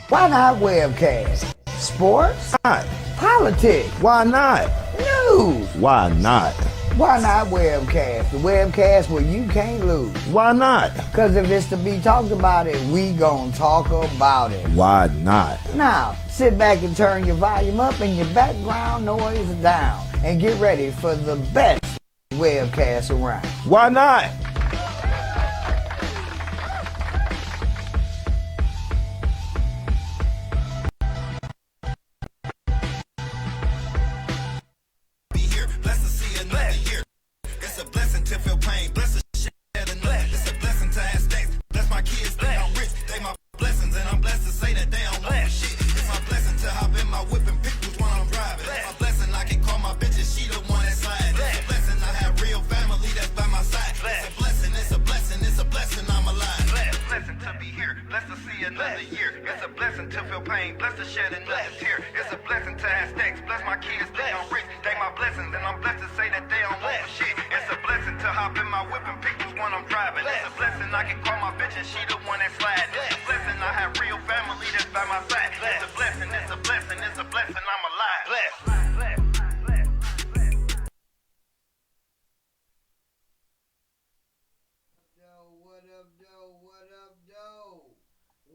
Why not webcast? Sports? Not. Politics? Why not? News? Why not? Why not webcast? The webcast where you can't lose. Why not? Because if it's to be talked about it, we gon' talk about it. Why not? Now, sit back and turn your volume up and your background noise down. And get ready for the best webcast around. Why not?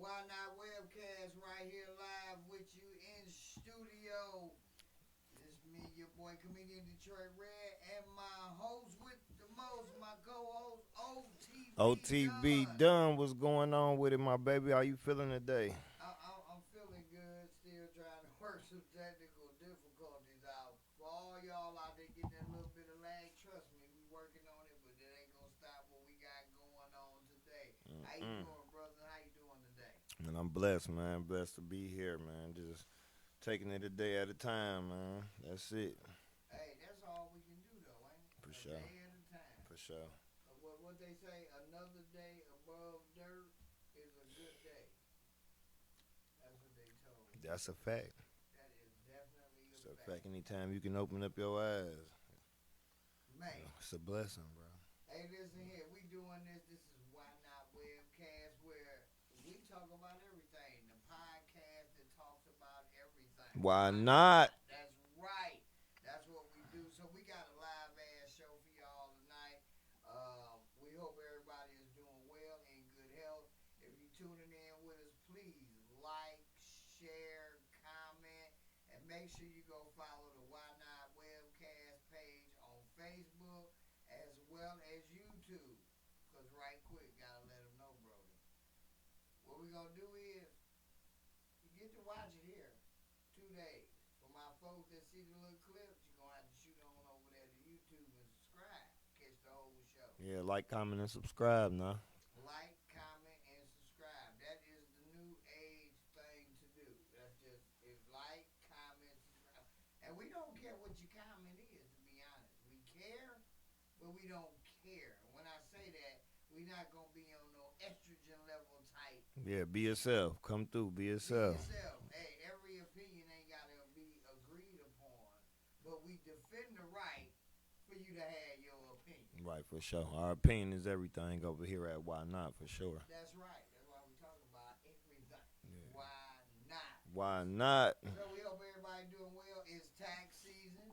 Why not webcast right here live with you in studio. It's me, your boy, comedian Detroit Red, and my host with the most, my co-host OTB Dunn, what's going on with it, my baby? How you feeling today? I'm feeling good, still trying to work some technical difficulties out. For all y'all out there getting that little bit of lag, trust me, we working on it, but it ain't gonna stop what we got going on today. How you doing, brother? How you doing today? And I'm blessed, man. Blessed to be here, man. Just taking it a day at a time, man. That's it. Hey, that's all we can do, though, ain't it? For a sure. day at a time. For sure. What they say, another day above dirt is a good day. That's what they told me. That's a fact. That is definitely It's a fact. Anytime you can open up your eyes, man, it's a blessing, bro. Hey, listen here. We doing this. This is Why Not Webcast, where we talk about everything. The podcast that talks about everything. Why not? That's right. That's what we do. So we got a live ass show for y'all tonight. We hope everybody is doing well and good health. If you're tuning in with us, please like, share, comment, and make sure you go follow the Why Not Webcast page on Facebook as well as YouTube. Because right quick, gotta let them know, Brody. What we gonna do is, you get to watch it here 2 days. For my folks that see the little clips, you're gonna have to shoot on over there to YouTube and subscribe. Catch the whole show. Yeah, like, comment, and subscribe now. Like, comment, and subscribe. That is the new age thing to do. That's just, it's like, comment, subscribe. And we don't care what your comment is, to be honest. We care, but we don't care. When I say that, we're not going to be on no estrogen level type. Yeah, be yourself. Come through. Be yourself. Be yourself. Hey, every opinion ain't got to be agreed upon, but we defend the right for you to have your opinion. Right, for sure. Our opinion is everything over here at Why Not, for sure. That's right. That's why we talk about everything. Yeah. Why not? Why not? So we hope everybody doing well. It's tax season.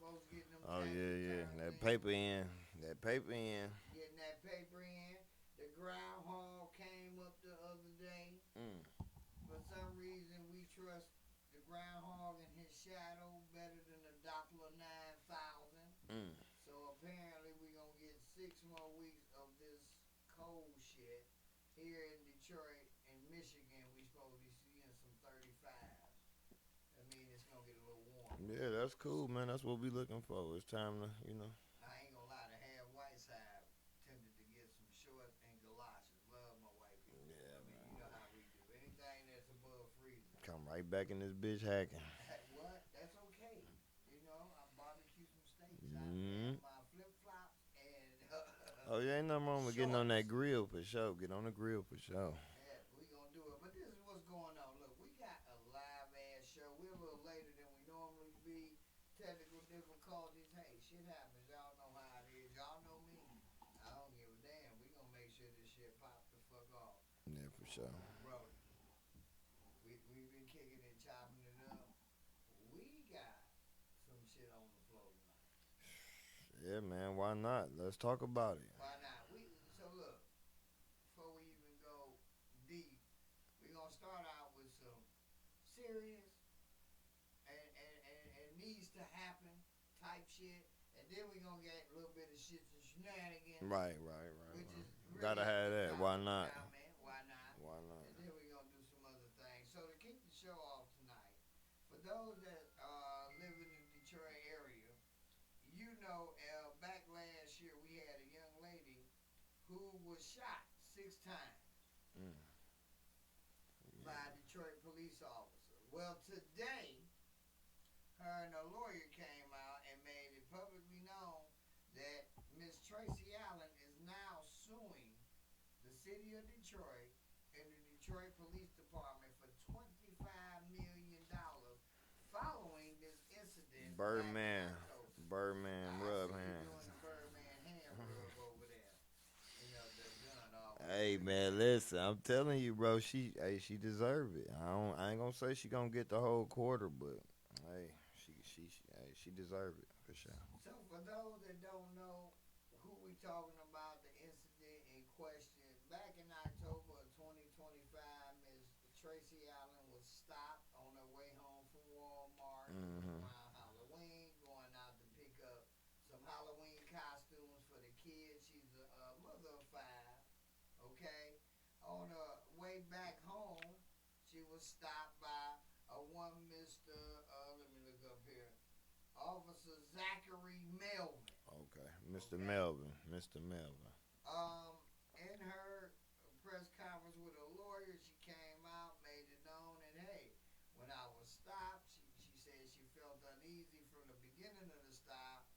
Folks getting them Oh, tax yeah. returns That paper in. That paper in. Getting that paper in. The groundhog came up the other day. For some reason, we trust the groundhog and his shadow better than the Doppler 9000. So apparently we're going to get 6 more weeks of this cold shit. Here in Detroit and Michigan, we supposed to be seeing some 35s. I mean, it's going to get a little warm. Yeah, that's cool, man. That's what we looking for. It's time to, I ain't going to lie, the half white side tempted to get some shorts and galoshes. Love my white people. Yeah, I mean, you know how we do. Anything that's above freezing. come right back in this bitch hacking. What? That's okay. You know, I barbecue some steaks. Mm-hmm. I have my flip-flops and Oh, yeah, ain't nothing wrong with getting on that grill for sure. Get on the grill for sure. Yeah, we gonna do it. But this is what's going on. Look, we got a live ass show. We're a little later than we normally be. Technical difficulties. Hey, shit happens. Y'all know how it is. Y'all know me. I don't give a damn. We gonna make sure this shit pop the fuck off. Yeah, for sure. Bro, we Yeah, man. Why not? Let's talk about it. Why not? So look, before we even go deep, we're gonna start out with some serious and needs to happen type shit, and then we're gonna get a little bit of shits and shenanigans, which is Right. really Gotta at have the that. top Why of the not? town, man. Why not? Why not? And then we're gonna do some other things. So to kick the show off tonight, for those that live in the Detroit area, back last year we had a young lady who was shot 6 times Mm. by Yeah. a Detroit police officer. Well, today, her and a lawyer came out and made it publicly known that Miss Tracy Allen is now suing the city of Detroit and the Detroit Police Department for $25 million following this incident back in Birdman. October. Birdman I rub see you hand. doing the Birdman hand rub over there. The gun always Hey bring man, back. listen. I'm telling you, bro. She deserve it. I ain't gonna say she gonna get the whole quarter, but hey, she deserve it for sure. So for those that don't know who we talking about, the incident in question, back in October of 2025, Miss Tracy Allen was stopped on her way home from Walmart. It was Hmm. around Halloween, going out to pick up some Halloween costumes for the kids. She's a mother of five. Okay, on her way back home, she was stopped by a one Mister. Let me look up here. Officer Zachary Melvin. Okay, Mr. Okay. Melvin. Mr. Melvin. In her press conference with a lawyer, she came out, made it known that hey, when I was stopped, she said she felt uneasy from the beginning of the stop.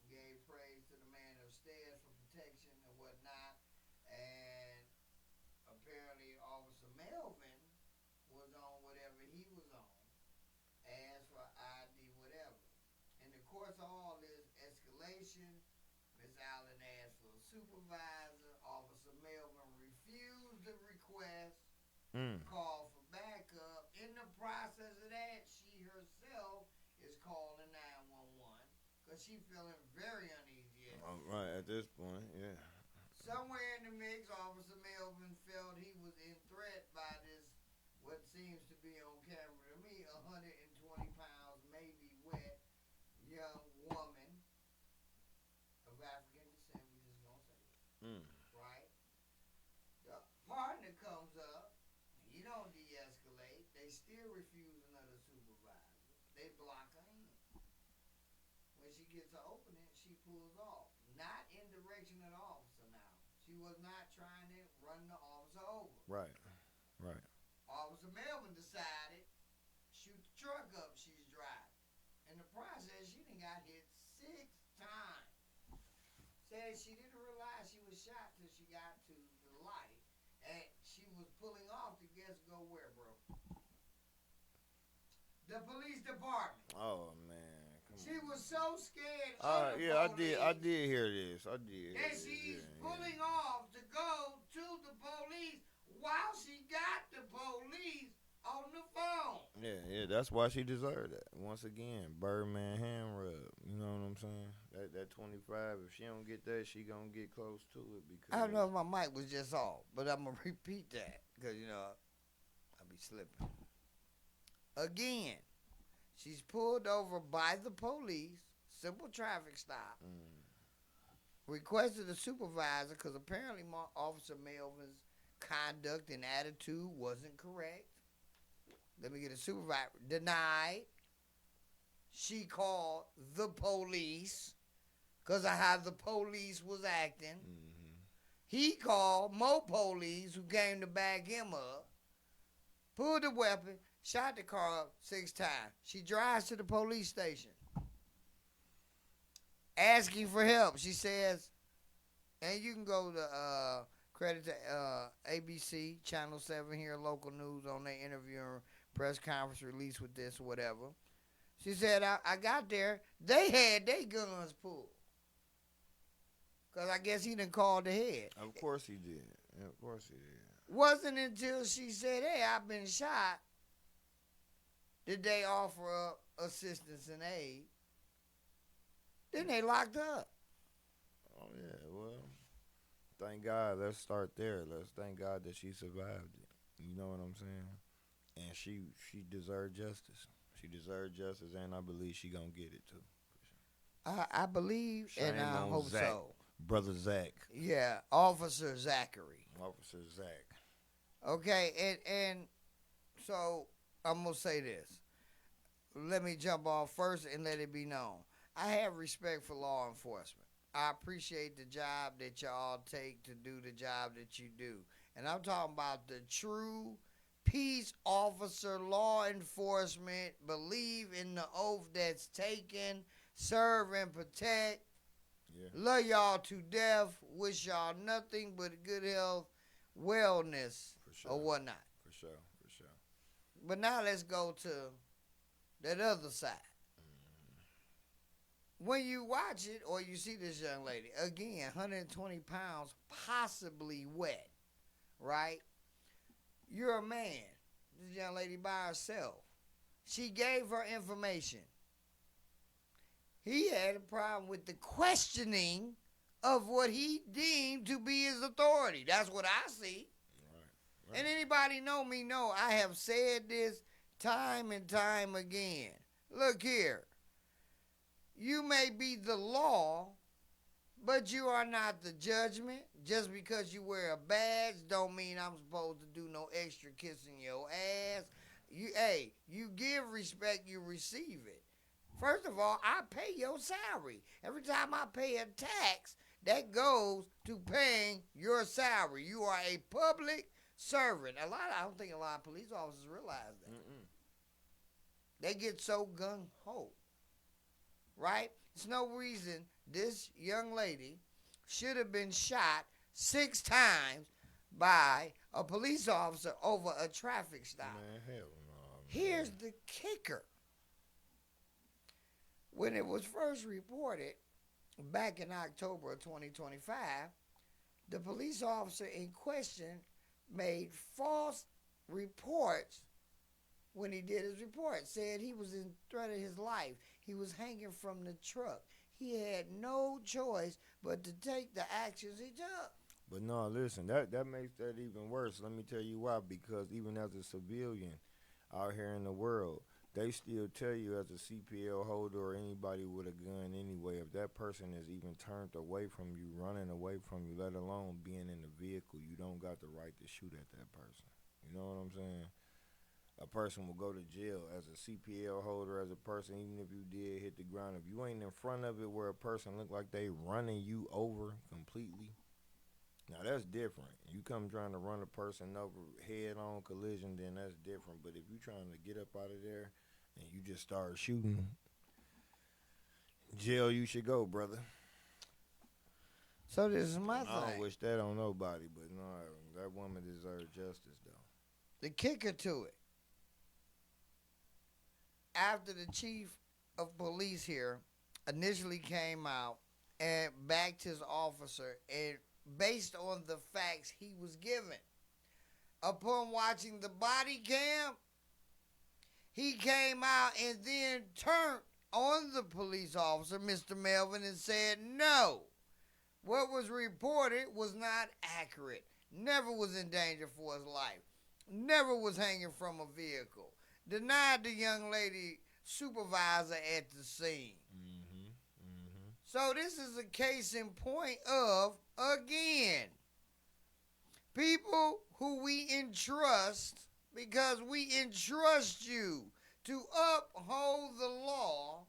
Gave praise to the man upstairs for protection and whatnot, and apparently Officer Melvin was on whatever he was on. Asked for ID, whatever. In the course of all this escalation, Miss Allen asked for a supervisor. Officer Melvin refused the request, Mm. called for backup. In the process of that, she herself is calling 911 because she feeling very uneasy at All this right, point. at this point, yeah. Somewhere in the mix, Officer Melvin felt he was in threat by this, what seems to be on camera to me, 120 pounds, maybe wet, young woman of African descent. We just gonna say it, Mm. right? The partner comes up. He don't de-escalate. They still refuse another supervisor. They block her in. When she gets an opening, she pulls off. Not in direction of the officer now. She was not trying to run the officer over. Right, right. Officer Melvin decided shoot the truck up she's driving. In the process, she done got hit 6 times. Said she didn't realize she was shot till she got to the light, and she was pulling off to guess go where, bro? The police department. Oh man, come She on. was so scared of the Yeah, I police did hear this. I did hear that this. she's Yeah, pulling off to go to the police while she got the police on the phone. yeah. That's why she deserved that. Once again, Birdman hand rub. You know what I'm saying? That 25. If she don't get that, she gonna get close to it I don't because. know if my mic was just off, but I'm going to repeat that because, I'll be slipping. Again, she's pulled over by the police, simple traffic stop, Mm. requested a supervisor because apparently Officer Melvin's conduct and attitude wasn't correct. Let me get a supervisor. Denied. She called the police because of how the police was acting. Mm-hmm. He called more police who came to back him up, pulled the weapon, shot the car up 6 times. She drives to the police station, asking for help. She says, and you can go to credit to ABC, Channel 7 here, local news on their interview and press conference release with this or whatever. She said, I got there. They had their guns pulled. Because I guess he done called ahead. Of course he did. Yeah, of course he did. Wasn't until she said, hey, I've been shot, did they offer up assistance and aid. Then they locked her up. Oh yeah, well, thank God. Let's start there. Let's thank God that she survived it. You know what I'm saying? And she deserved justice. She deserved justice, and I believe she gonna get it too. I believe and Shame I on hope Zach, so. brother Zach, Yeah, Officer Zachary. Officer Zach. Okay, and so I'm gonna say this. Let me jump off first and let it be known. I have respect for law enforcement. I appreciate the job that y'all take to do the job that you do. And I'm talking about the true peace officer, law enforcement, believe in the oath that's taken, serve and protect. Yeah, Love y'all to death. Wish y'all nothing but good health, wellness, for sure, or whatnot. for sure, for sure. But now let's go to that other side. When you watch it or you see this young lady, again, 120 pounds, possibly wet, right? You're a man. This young lady by herself. She gave her information. He had a problem with the questioning of what he deemed to be his authority. That's what I see. Right, right. And anybody know me know I have said this time and time again. Look here. You may be the law, but you are not the judgment. Just because you wear a badge don't mean I'm supposed to do no extra kissing your ass. You give respect, you receive it. First of all, I pay your salary. Every time I pay a tax, that goes to paying your salary. You are a public servant. I don't think a lot of police officers realize that. Mm-mm. They get so gung-ho, right? There's no reason this young lady should have been shot 6 times by a police officer over a traffic stop. Man, hell no. Man. Here's the kicker. When it was first reported back in October of 2025, the police officer in question made false reports when he did his report. Said he was in threat of his life. He was hanging from the truck. He had no choice but to take the actions he took. But no, listen, that makes that even worse. Let me tell you why. Because even as a civilian out here in the world, they still tell you as a CPL holder or anybody with a gun anyway, if that person is even turned away from you, running away from you, let alone being in the vehicle, you don't got the right to shoot at that person. You know what I'm saying? A person will go to jail as a CPL holder, as a person, even if you did hit the ground. If you ain't in front of it where a person look like they running you over completely, now that's different. You come trying to run a person over head-on collision, then that's different. But if you trying to get up out of there and you just start shooting, jail you should go, brother. So this is my I don't thing. wish that on nobody, but no, that woman deserves justice, though. The kicker to it. After the chief of police here initially came out and backed his officer, and based on the facts he was given, upon watching the body cam, he came out and then turned on the police officer, Mr. Melvin, and said, no, what was reported was not accurate. Never was in danger for his life. Never was hanging from a vehicle. Denied the young lady supervisor at the scene. Mm-hmm. Mm-hmm. So this is a case in point of, again, people who we entrust, because we entrust you to uphold the law,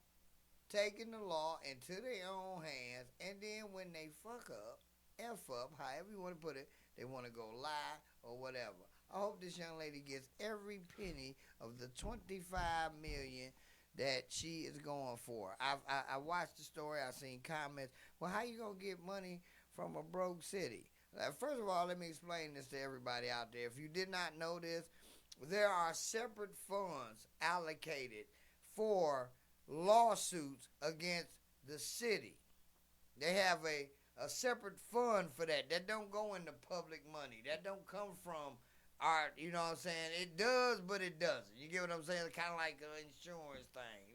taking the law into their own hands, and then when they fuck up, F up, however you want to put it, they want to go lie or whatever. I hope this young lady gets every penny of the $25 million that she is going for. I watched the story. I seen comments. Well, how you gonna get money from a broke city? First of all, let me explain this to everybody out there. If you did not know this, there are separate funds allocated for lawsuits against the city. They have a separate fund for that. That don't go into public money. That don't come from art, you know what I'm saying? It does, but it doesn't. You get what I'm saying? It's kind of like an insurance thing,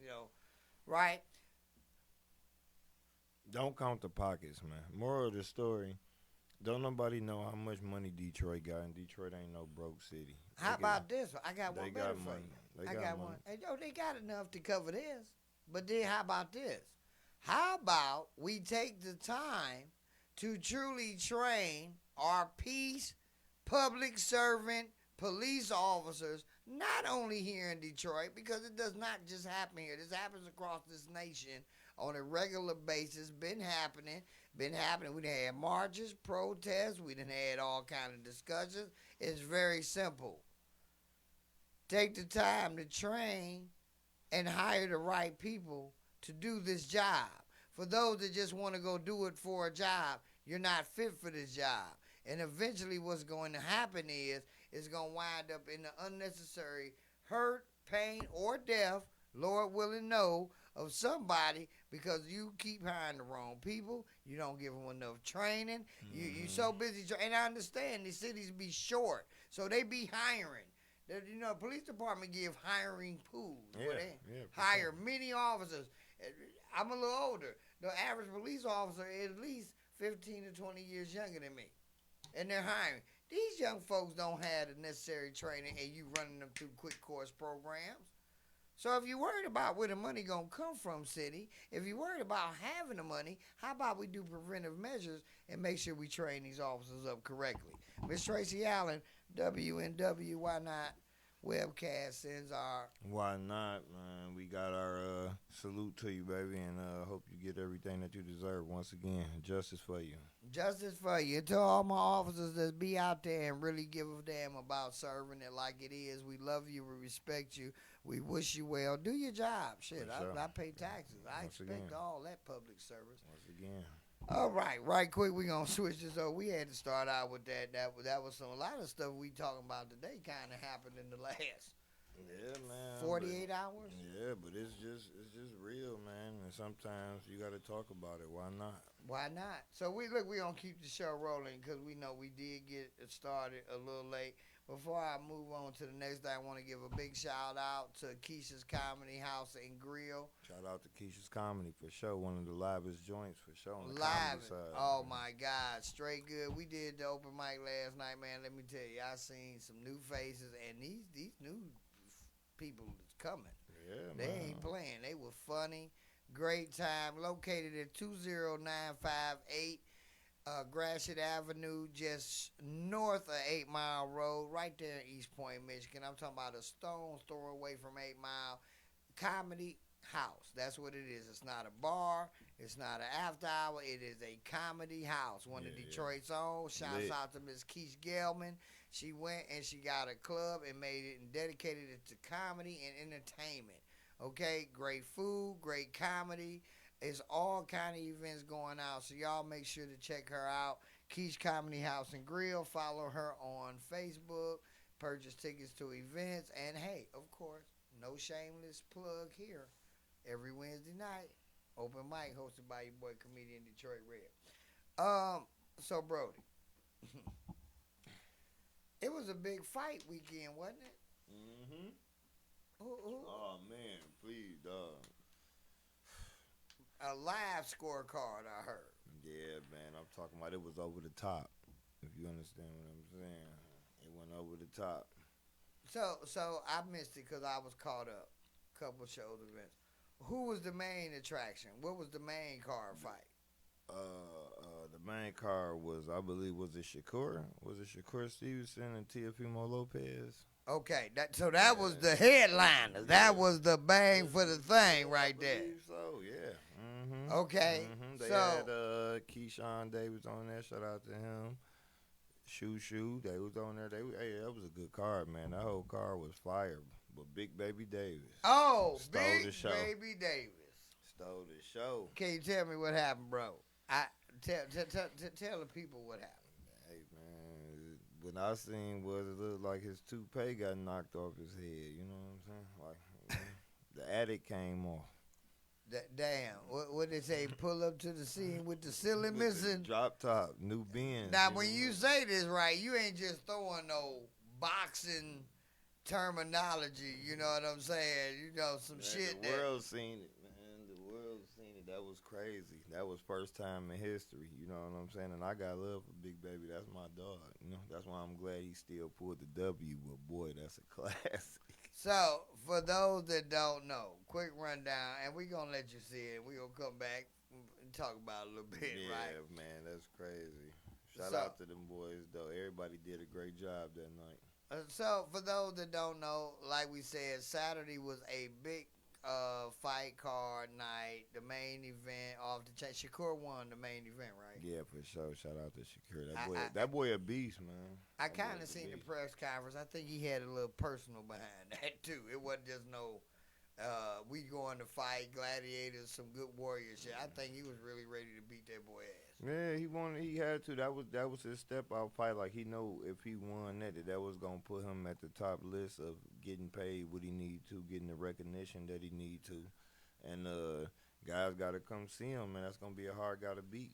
right? Don't count the pockets, man. Moral of the story: don't nobody know how much money Detroit got, and Detroit ain't no broke city. How about this one? I got They one better got for money. you. They I got got money. one. Hey, yo, they got enough to cover this. But then how about this? How about we take the time to truly train our peace, public servant, police officers, not only here in Detroit, because it does not just happen here. This happens across this nation on a regular basis. Been happening. Been happening. We done had marches, protests. We done had all kind of discussions. It's very simple. Take the time to train and hire the right people to do this job. For those that just want to go do it for a job, you're not fit for this job. And eventually what's going to happen is it's going to wind up in the unnecessary hurt, pain, or death, Lord willing, no, of somebody because you keep hiring the wrong people. You don't give them enough training. You so busy. And I understand these cities be short, so they be hiring. Police department give hiring pools. Yeah, Where they yeah, hire many officers. I'm a little older. The average police officer is at least 15 to 20 years younger than me. And they're hiring. These young folks don't have the necessary training and you running them through quick course programs. So if you're worried about where the money going to come from, city, if you're worried about having the money, how about we do preventive measures and make sure we train these officers up correctly? Miss Tracy Allen, WNW, why not? Webcast sends our... Why not, man? We got our salute to you, baby, and hope you get everything that you deserve. Once again, justice for you. Justice for you. To all my officers that be out there and really give a damn about serving it like it is. We love you. We respect you. We wish you well. Do your job. Shit, Sure. I pay taxes. I Once expect again. all that public service. Once again. All right quick, we gonna switch this over. We had to start out with that. That was a lot of stuff we talking about today. Kind of happened in the last Yeah, man. 48 hours. Yeah, but it's just real, man. And sometimes you got to talk about it. Why not? Why not? So we gonna keep the show rolling because we know we did get it started a little late. Before I move on to the next day, I want to give a big shout out to Keisha's Comedy House and Grill. Shout out to Keisha's Comedy for sure. One of the livest joints for sure on the Live. comedy side. Oh man. my God, straight good. We did the open mic last night, man. Let me tell you, I seen some new faces, and these new people is coming. Yeah, They man. ain't playing. They were funny. Great time. Located at 20958 Gratiot Avenue, just north of 8 Mile Road, right there in East Point, Michigan. I'm talking about a stone's throw away from 8 Mile. Comedy House. That's what it is. It's not a bar. It's not an after hour. It is a comedy house. One of Detroit's own. Shouts out to Miss Keisha Gelman. She went and she got a club and made it and dedicated it to comedy and entertainment. Okay, great food, great comedy. It's all kind of events going out, so y'all make sure to check her out. Keisha Comedy House and Grill. Follow her on Facebook. Purchase tickets to events, and hey, of course, no shameless plug here. Every Wednesday night, open mic hosted by your boy comedian Detroit Red. So Brody, it was a big fight weekend, wasn't it? Mm-hmm. Ooh. Oh, man. Please, dog. A live scorecard, I heard. Yeah, man. I'm talking about it was over the top, if you understand what I'm saying. It went over the top. So I missed it because I was caught up. Couple shows, events. Who was the main attraction? What was the main card fight? The main card was, I believe, was it Shakur? Was it Shakur Stevenson and Teofimo Lopez? Okay, that was the headliner. That was the bang for the thing right there. I believe so, yeah. Mm-hmm. Okay, Mm-hmm. They so had Keyshawn Davis on there. Shout out to him. Shoo, they was on there. Hey, that was a good card, man. That whole card was fire. But Big Baby Davis. Oh, stole Big the show. Baby Davis. Stole the show. Can you tell me what happened, bro? Tell the people what happened. Hey, man, what I seen was it looked like his toupee got knocked off his head. You know what I'm saying? Like, the attic came off. Damn, what they say? Pull up to the scene with the ceiling With missing. the drop top, new Benz. Now, when you say this right, you ain't just throwing no boxing terminology. You know what I'm saying? You know some man, shit. The world seen it, man. The world seen it. that was crazy. That was first time in history. You know what I'm saying? And I got love for Big Baby. That's my dog. You know, that's why I'm glad he still pulled the W. But boy, that's a classic. So, for those that don't know, quick rundown, and we're going to let you see it. We're going to come back and talk about it a little bit, Yeah, right? man, that's crazy. Shout So, out to them boys, though. Everybody did a great job that night. so, for those that don't know, like we said, Saturday was a big fight card night. The main event off the chain. Shakur won the main event, right? Yeah, for sure. Shout out to Shakur. I, That boy a beast, man. I That boy kind of is a seen the beast. press conference. I think he had a little personal behind that too. It wasn't just no, we going to fight gladiators, some good warrior shit. I think he was really ready to beat that boy ass. Yeah, he wanted. He had to. That was his step out fight. Like he know if he won that was gonna put him at the top list of getting paid what he need to, getting the recognition that he need to, and guys got to come see him, man. That's gonna be a hard guy to beat.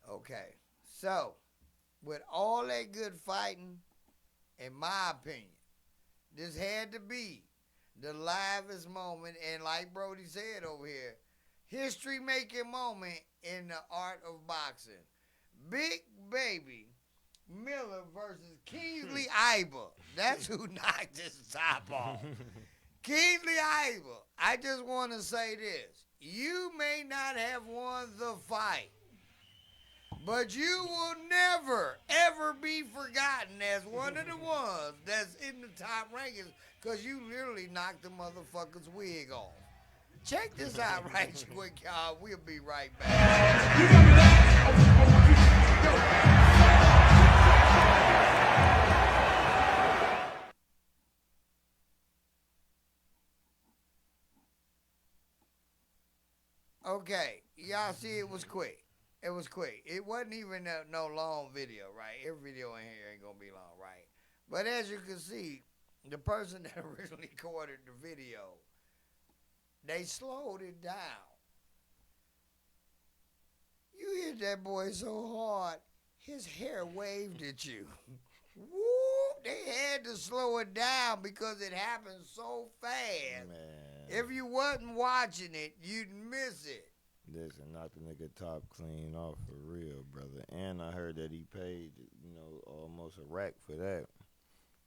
Okay, so with all that good fighting, in my opinion, this had to be the livest moment, and like Brody said over here, history making moment in the art of boxing. Big Baby Miller versus Kingsley Iber. That's who knocked his top off. Kingsley Iber, I just want to say this. You may not have won the fight, but you will never, ever be forgotten as one of the ones that's in the top rankings because you literally knocked the motherfucker's wig off. Check this out right quick, y'all. We'll be right back. Okay, y'all see it was quick. It was quick. It wasn't even no long video, right? Every video in here ain't gonna be long, right? But as you can see, the person that originally recorded the video, they slowed it down. You hit that boy so hard, his hair waved at you. Woo! They had to slow it down because it happened so fast. Man, If you wasn't watching it, you'd miss it. listen, not the nigga top clean off for real, brother. And I heard that he paid, almost a rack for that.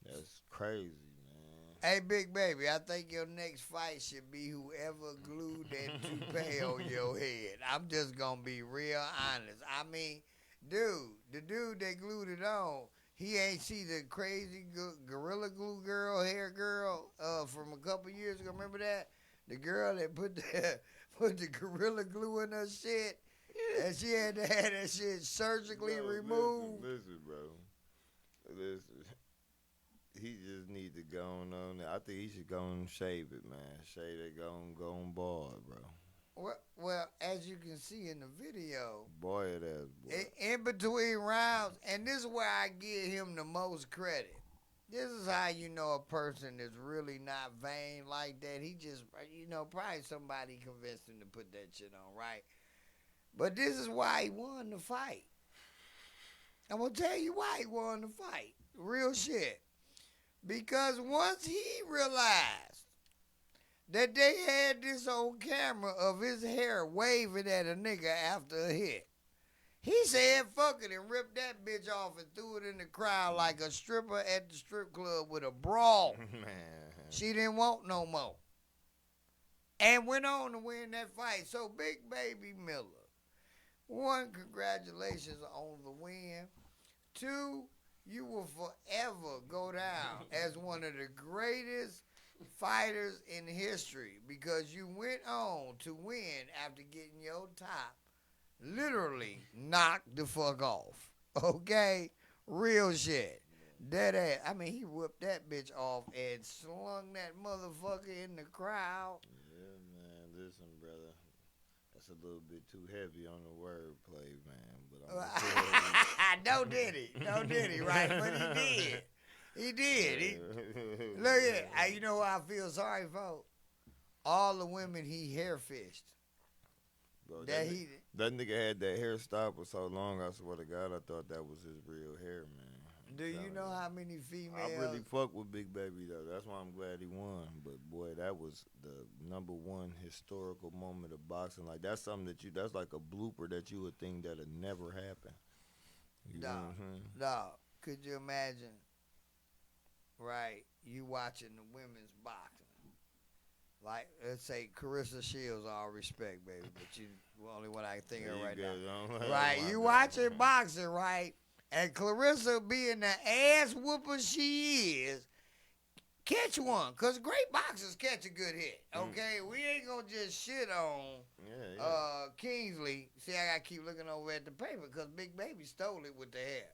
That's crazy, man. Hey, Big Baby, I think your next fight should be whoever glued that toupee on your head. I'm just going to be real honest. I mean, dude, the dude that glued it on, he ain't see the crazy Gorilla Glue girl, hair girl from a couple years ago. Remember that? The girl that put the Gorilla Glue in her shit, and she had to have that shit surgically removed. Listen, bro. Listen. He just need to go on. I think he should go and shave it, man. Shave it, go on bald, bro. Well, as you can see in the video, Boy, it is, boy. in between rounds, and this is where I give him the most credit. This is how you know a person is really not vain like that. He just, probably somebody convinced him to put that shit on, right? But this is why he won the fight. I'm going to tell you why he won the fight. Real shit. Because once he realized that they had this on camera of his hair waving at a nigga after a hit, he said fuck it and ripped that bitch off and threw it in the crowd like a stripper at the strip club with a bra. Man. She didn't want no more. And went on to win that fight. So Big Baby Miller, one, congratulations on the win. Two, you will forever go down as one of the greatest fighters in history because you went on to win after getting your top literally knocked the fuck off. Okay? Real shit. Dead ass. I mean, he whipped that bitch off and slung that motherfucker in the crowd. Yeah, man. Listen, brother. That's a little bit too heavy on the wordplay, man. But Don't did he, right? But he did. He did. Look at it. You know what I feel sorry for? All the women he hair fished. Bro, that nigga had that hair style for so long, I swear to God, I thought that was his real hair, man. Do you know how many I really females? fuck with Big Baby though. That's why I'm glad he won. But boy, that was the number one historical moment of boxing. Like that's something that you that's like a blooper that you would think that'd never happen. You know No, what I'm saying? no. Could you imagine? Right, you watching the women's boxing. Like, let's say Carissa Shields, all respect, baby, but you the only one I can think There of you right go. now. Oh Right, my you God. watching boxing, right? And Clarissa being the ass whooper she is, catch one. Because great boxers catch a good hit, Mm. okay? We ain't going to just shit on Yeah. Kingsley. See, I got to keep looking over at the paper because Big Baby stole it with the hair.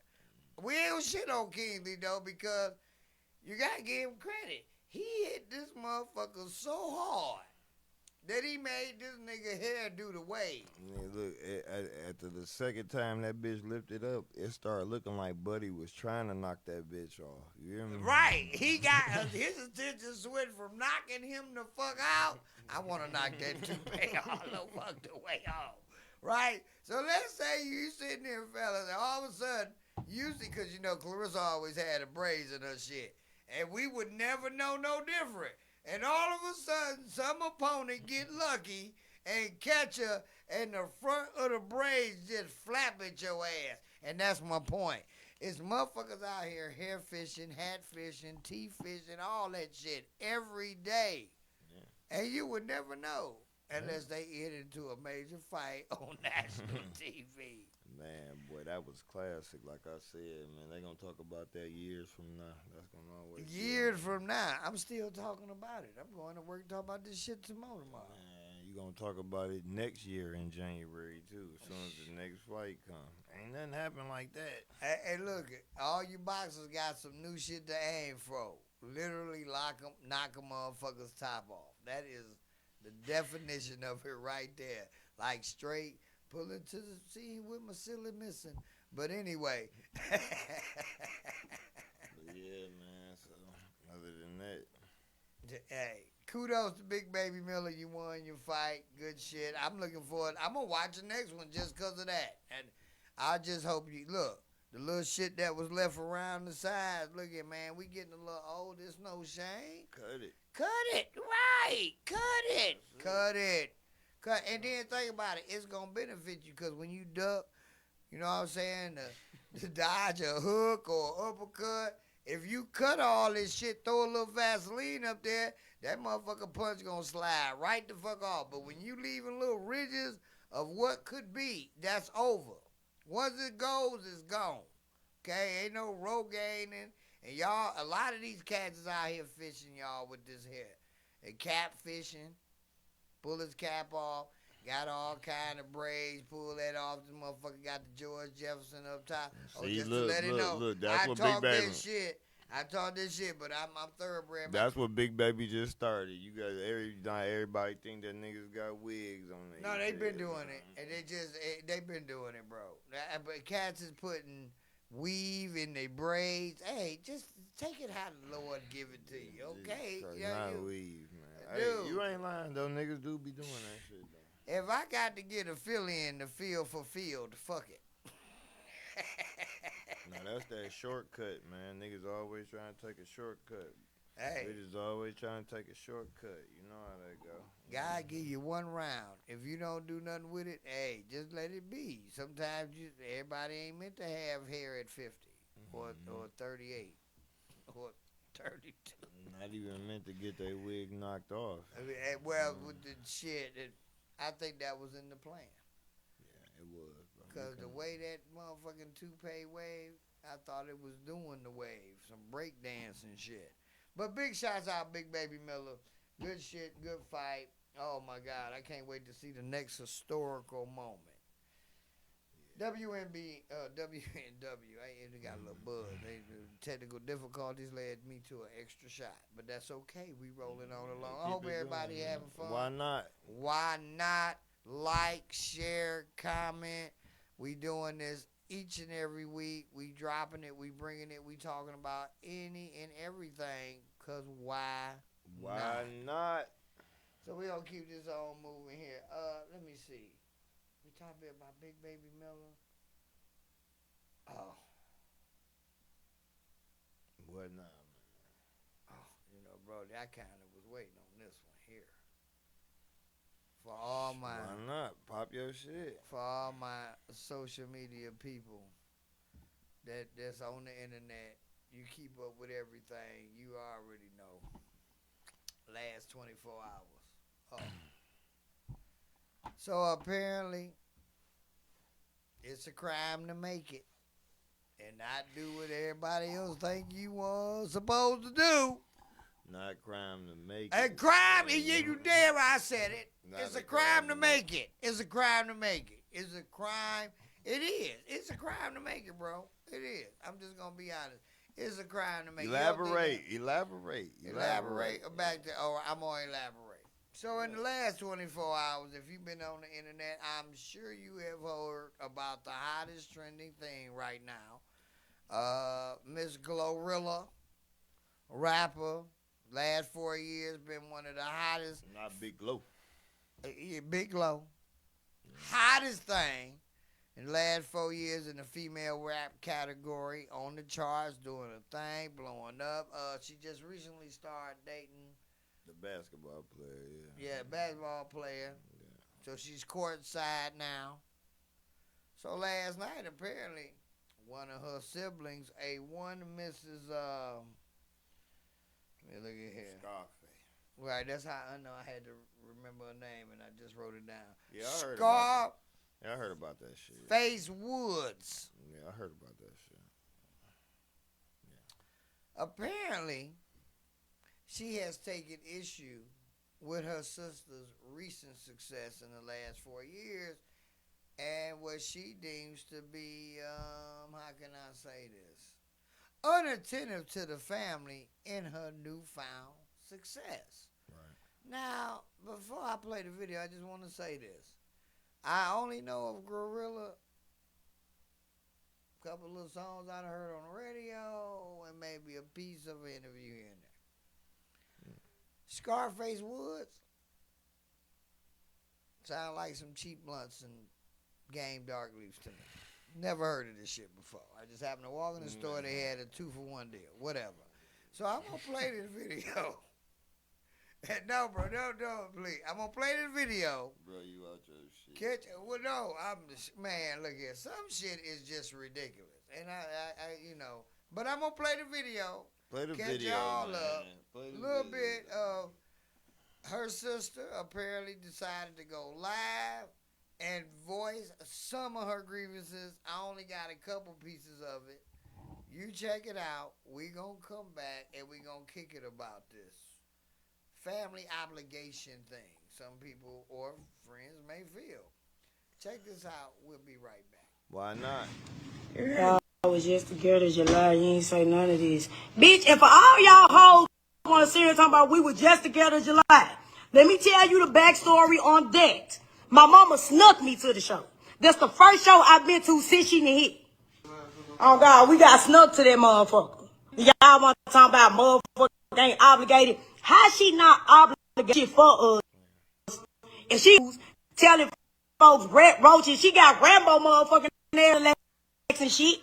We ain't going to shit on Kingsley, though, because you got to give him credit. He hit this motherfucker so hard that he made this nigga hair do the wave. Yeah, look, after the second time that bitch lifted up, it started looking like Buddy was trying to knock that bitch off. You hear me? Right. He got his attention switched from knocking him the fuck out. I want to knock that toupee all the fuck the way off. Right? So let's say you sitting there, fellas, and all of a sudden, usually because, you know, Clarissa always had a braids in her shit. And we would never know no different. And all of a sudden, some opponent get lucky and catch her, and the front of the braids just flap at your ass. And that's my point. It's motherfuckers out here hair fishing, hat fishing, teeth fishing, all that shit every day. Yeah. And you would never know unless they get into a major fight on national TV. Man, boy, that was classic. Like I said, man, they gonna talk about that years from now. That's gonna always years from now. I'm still talking about it. I'm going to work and talk about this shit tomorrow. Man, you gonna talk about it next year in January too. As soon as the next fight come, ain't nothing happen like that. Hey, look, all you boxers got some new shit to aim for. Literally knock a motherfucker's top off. That is the definition of it right there. Like straight. Pull it to the scene with my silly missing. But anyway. But yeah, man. So, other than that. Hey, kudos to Big Baby Miller. You won your fight. Good shit. I'm looking forward. I'm going to watch the next one just because of that. And I just hope you, look, the little shit that was left around the sides. Look at, man, we getting a little old. There's no shame. Cut it. Cut it. Right. Cut it. Cut it. And then think about it, it's going to benefit you because when you duck, you know what I'm saying, to dodge a hook or uppercut, if you cut all this shit, throw a little Vaseline up there, that motherfucker punch going to slide right the fuck off. But when you leaving little ridges of what could be, that's over. Once it goes, it's gone. Okay? Ain't no Rogaine. And y'all, a lot of these cats is out here fishing, y'all, with this hair. They cap fishing. Pull his cap off, got all kind of braids, pull that off. This motherfucker got the George Jefferson up top. See, just look, to let it know, look, that's I what talk Big Baby. this shit. I talk this shit, but I'm thoroughbred. That's what Big Baby just started. You got not everybody think that niggas got wigs on their No, they head. been doing it, and they been doing it, bro. But cats is putting weave in their braids. Hey, just take it how the Lord give it to you, okay? Not weave, man. Hey, Dude. you ain't lying though. Niggas do be doing that shit though. If I got to get a fill in the field for field, fuck it. No, that's that shortcut, man. Niggas always trying to take a shortcut. Hey. Bitches always trying to take a shortcut. You know how that go. God give you one round. If you don't do nothing with it, hey, just let it be. Sometimes everybody ain't meant to have hair at 50 or 38 or 32. Not even meant to get their wig knocked off. I mean, well, with the shit, I think that was in the plan. Yeah, it was. Because the way that motherfucking toupee wave, I thought it was doing the wave. Some break dancing shit. But big shots out, Big Baby Miller. Good shit, good fight. Oh, my God. I can't wait to see the next historical moment. WNW, I got a little buzz. Technical difficulties led me to an extra shot. But that's okay. We rolling on along. I hope everybody having fun. Why not? Why not? Like, share, comment. We doing this each and every week. We dropping it. We bringing it. We talking about any and everything. Because why not? So we going to keep this on moving here. Let me see. We talked a bit about Big Baby Miller. Oh. Well, nah, man. Oh, bro, I kind of was waiting on this one here. For all my Why not? Pop your shit. for all my social media people that's on the internet, you keep up with everything. You already know. Last 24 hours. So apparently, it's a crime to make it and not do what everybody else think you was supposed to do. Not crime to make A it. crime, and you damn I said it. Not It's a a crime crime to to make it. It's a crime to make it. It's a crime. It is. It's a crime to make it, bro. It is. I'm just gonna be honest. It's a crime to make it. Elaborate. Back to. Oh, I'm gonna elaborate. So in the last 24 hours, if you've been on the internet, I'm sure you have heard about the hottest trending thing right now. Miss Glorilla, rapper, last 4 years been one of the hottest. Not Big Glow. Big Glow, hottest thing in the last 4 years in the female rap category, on the charts, doing a thing, blowing up. She just recently started dating. The basketball player, yeah. Yeah, basketball player. Yeah. So she's courtside now. So last night, apparently, one of her siblings, a one Mrs. Let me look at here. Scarface. Right, that's how I know I had to remember her name, and I just wrote it down. Yeah, I heard about that. Yeah, I heard about that shit. Face Woods. Yeah, I heard about that shit. Yeah. Apparently, she has taken issue with her sister's recent success in the last 4 years and what she deems to be, how can I say this, unattentive to the family in her newfound success. Right. Now, before I play the video, I just want to say this. I only know of Gorilla, a couple little songs I heard on the radio, and maybe a piece of an interview here and there. Scarface Woods sound like some cheap blunts and game dark leaves to me. Never heard of this shit before. I just happened to walk in the store. They had a 2-for-1 deal. Whatever. So I'm going to play this video. No, bro. No, please. I'm going to play this video. Bro, you out your shit. Well, no. Man, look here. Some shit is just ridiculous. And I but I'm going to play the video. Play the catch video, y'all man. up. Play the Little video, bit man. of her sister apparently decided to go live and voice some of her grievances. I only got a couple pieces of it. You check it out. We gonna come back and we gonna kick it about this family obligation thing some people or friends may feel. Check this out. We'll be right back. Why not? I was just together July. You ain't say none of this. Bitch, if all y'all hoes want to sit here talking about we were just together July, let me tell you the backstory on that. My mama snuck me to the show. That's the first show I've been to since she done hit. Oh, God, we got snuck to that motherfucker. Y'all want to talk about motherfucker ain't obligated. How she not obligated for us? And she was telling folks red roaches. She got Rambo motherfucking nails and shit.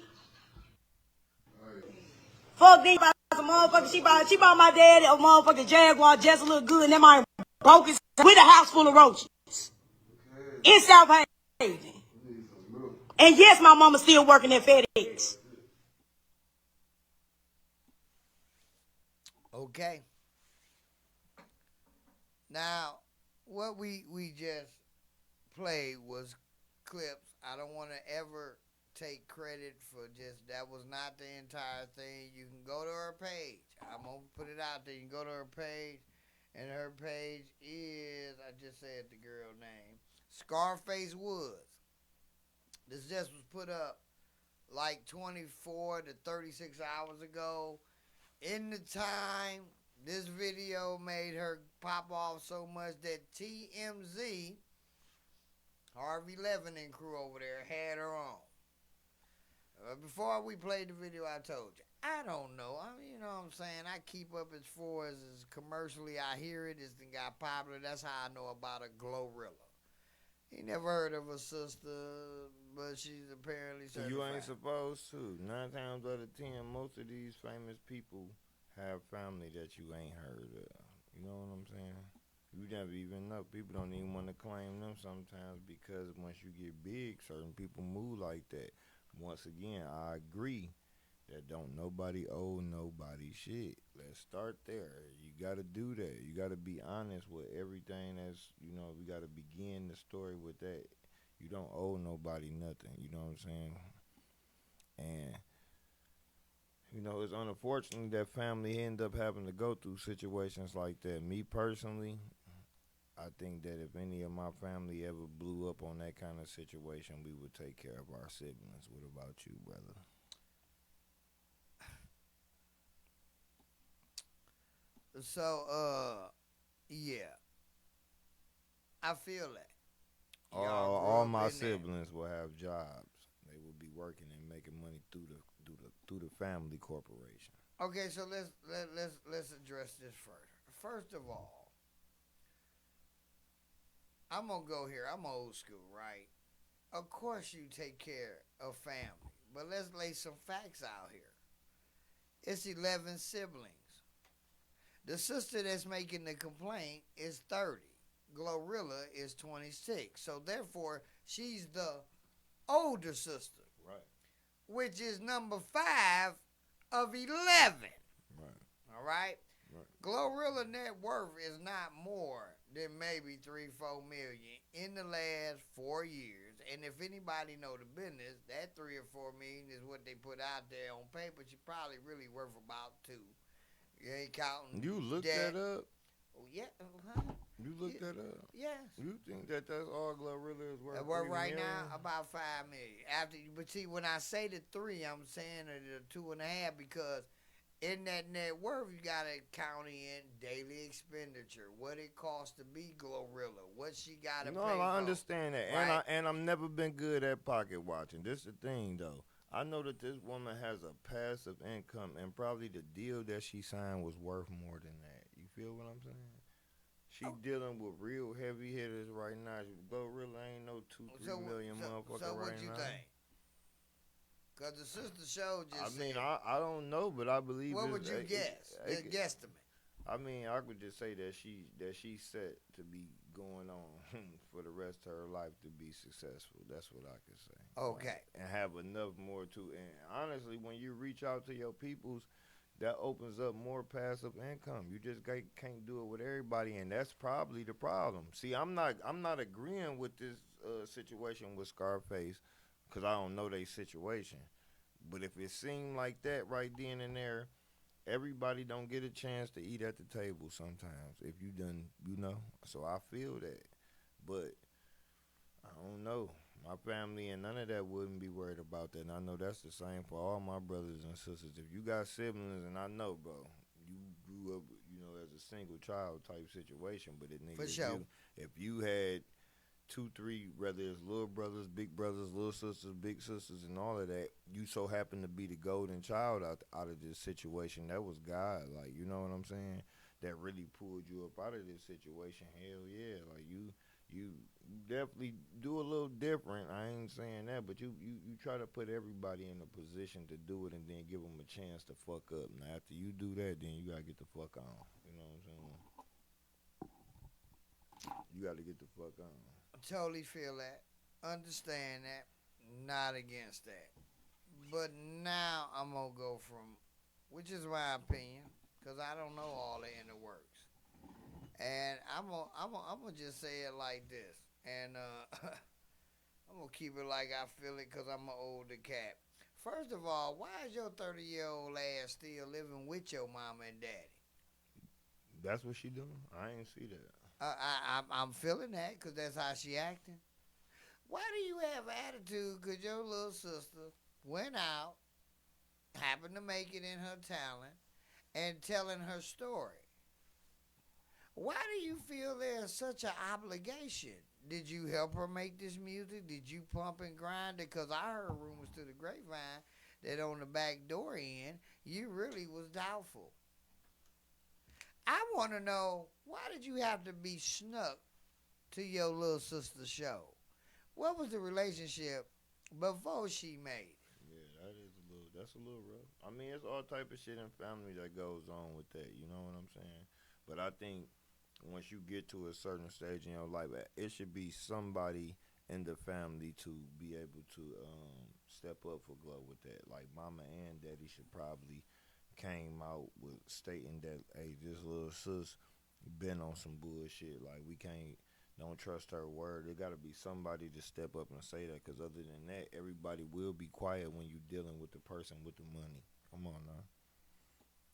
Fuck these about some motherfucker. She bought my dad a motherfucking Jaguar just a little good, and that might broke his with a house full of roaches in South Haven. And yes, my mama still working at FedEx. Okay. Now, what we just played was clips. I don't want to ever take credit for just, that was not the entire thing. You can go to her page. I'm going to put it out there. You can go to her page, and her page is, I just said the girl name, Scarface Woods. This just was put up like 24 to 36 hours ago. In the time, this video made her pop off so much that TMZ, Harvey Levin and crew over there, had her on. Before we played the video, I told you, I don't know. You know what I'm saying? I keep up as far as commercially I hear it. It's got popular. That's how I know about a Glorilla. You never heard of a sister but she's apparently So certified. you ain't supposed to. 9 times out of 10, most of these famous people have family that you ain't heard of. You know what I'm saying? You never even know. People don't even want to claim them sometimes because once you get big, certain people move like that. Once again, I agree that don't nobody owe nobody shit. Let's start there. You gotta do that. You gotta be honest with everything we gotta begin the story with that. You don't owe nobody nothing. You know what I'm saying? And it's unfortunate that family end up having to go through situations like that. Me personally, I think that if any of my family ever blew up on that kind of situation, we would take care of our siblings. What about you, brother? So, yeah, I feel that. Y'all All grew up my in that. siblings will have jobs. They will be working and making money through the family corporation. Okay, so let's address this first. First of all, I'm gonna go here. I'm old school, right? Of course, you take care of family, but let's lay some facts out here. It's 11 siblings. The sister that's making the complaint is 30. Glorilla is 26. So therefore, she's the older sister, Right. which is number 5 of 11. Right. All right? Right. Glorilla net worth is not more than maybe 3-4 million in the last 4 years. And if anybody know the business, that 3 or 4 million is what they put out there on paper. She probably really worth about 2. You ain't counting. You looked debt. that up? Oh, yeah. Huh? You looked that up? Yes. You think that's all Glorilla is worth? Worth 3 right million? now about 5 million. But see, when I say the 3, I'm saying the 2.5 because in that net worth you gotta count in daily expenditure, what it costs to be Glorilla, what she gotta No, pay. I understand that, right? and I've never been good at pocket watching. This is the thing though. I know that this woman has a passive income, and probably the deal that she signed was worth more than that. You feel what I'm saying? She dealing with real heavy hitters right now. Glorilla ain't no 2-3 million motherfucker So what right you now. think? Cause the sister show just I mean, said. I don't know, but I believe. What would you guess? The guesstimate. I mean, I could just say that she's set to be going on for the rest of her life to be successful. That's what I could say. Okay. Right? And have enough more to. And honestly, when you reach out to your peoples, that opens up more passive income. You just can't do it with everybody, and that's probably the problem. See, I'm not agreeing with this situation with Scarface because I don't know their situation. But if it seemed like that right then and there, everybody don't get a chance to eat at the table sometimes. If you done, So I feel that, but I don't know. My family and none of that wouldn't be worried about that. And I know that's the same for all my brothers and sisters. If you got siblings, and I know, bro, you grew up, as a single child type situation. But it nigga, For sure. if you had 2, 3, whether it's little brothers, little sisters, big sisters, and all of that, you so happen to be the golden child out of this situation. That was God, like, you know what I'm saying? That really pulled you up out of this situation. Hell yeah, like you definitely do a little different. I ain't saying that, but you try to put everybody in a position to do it, and then give them a chance to fuck up. Now after you do that, then you gotta get the fuck on. You know what I'm saying? You gotta get the fuck on. Totally feel that. Understand that. Not against that. But now I'm gonna go from, which is my opinion, cause I don't know all the inner works, and I'm gonna just say it like this, and I'm gonna keep it like I feel it, cause I'm an older cat. First of all, why is your 30-year-old ass still living with your mama and daddy? That's what she doing? I ain't see that. I'm feeling that, cause that's how she acting. Why do you have attitude? Cause your little sister went out, happened to make it in her talent, and telling her story. Why do you feel there's such an obligation? Did you help her make this music? Did you pump and grind it? Because I heard rumors to the grapevine that on the back door end, you really was doubtful. I want to know, why did you have to be snuck to your little sister's show? What was the relationship before she made it. Yeah, that's a little rough. I mean, it's all type of shit in family that goes on with that. You know what I'm saying? But I think once you get to a certain stage in your life, it should be somebody in the family to be able to step up for Glow with that. Like mama and daddy should probably came out with stating that, hey, this little sis been on some bullshit. Like we can't, don't trust her word. There got to be somebody to step up and say that. Cause other than that, everybody will be quiet when you dealing with the person with the money. Come on now.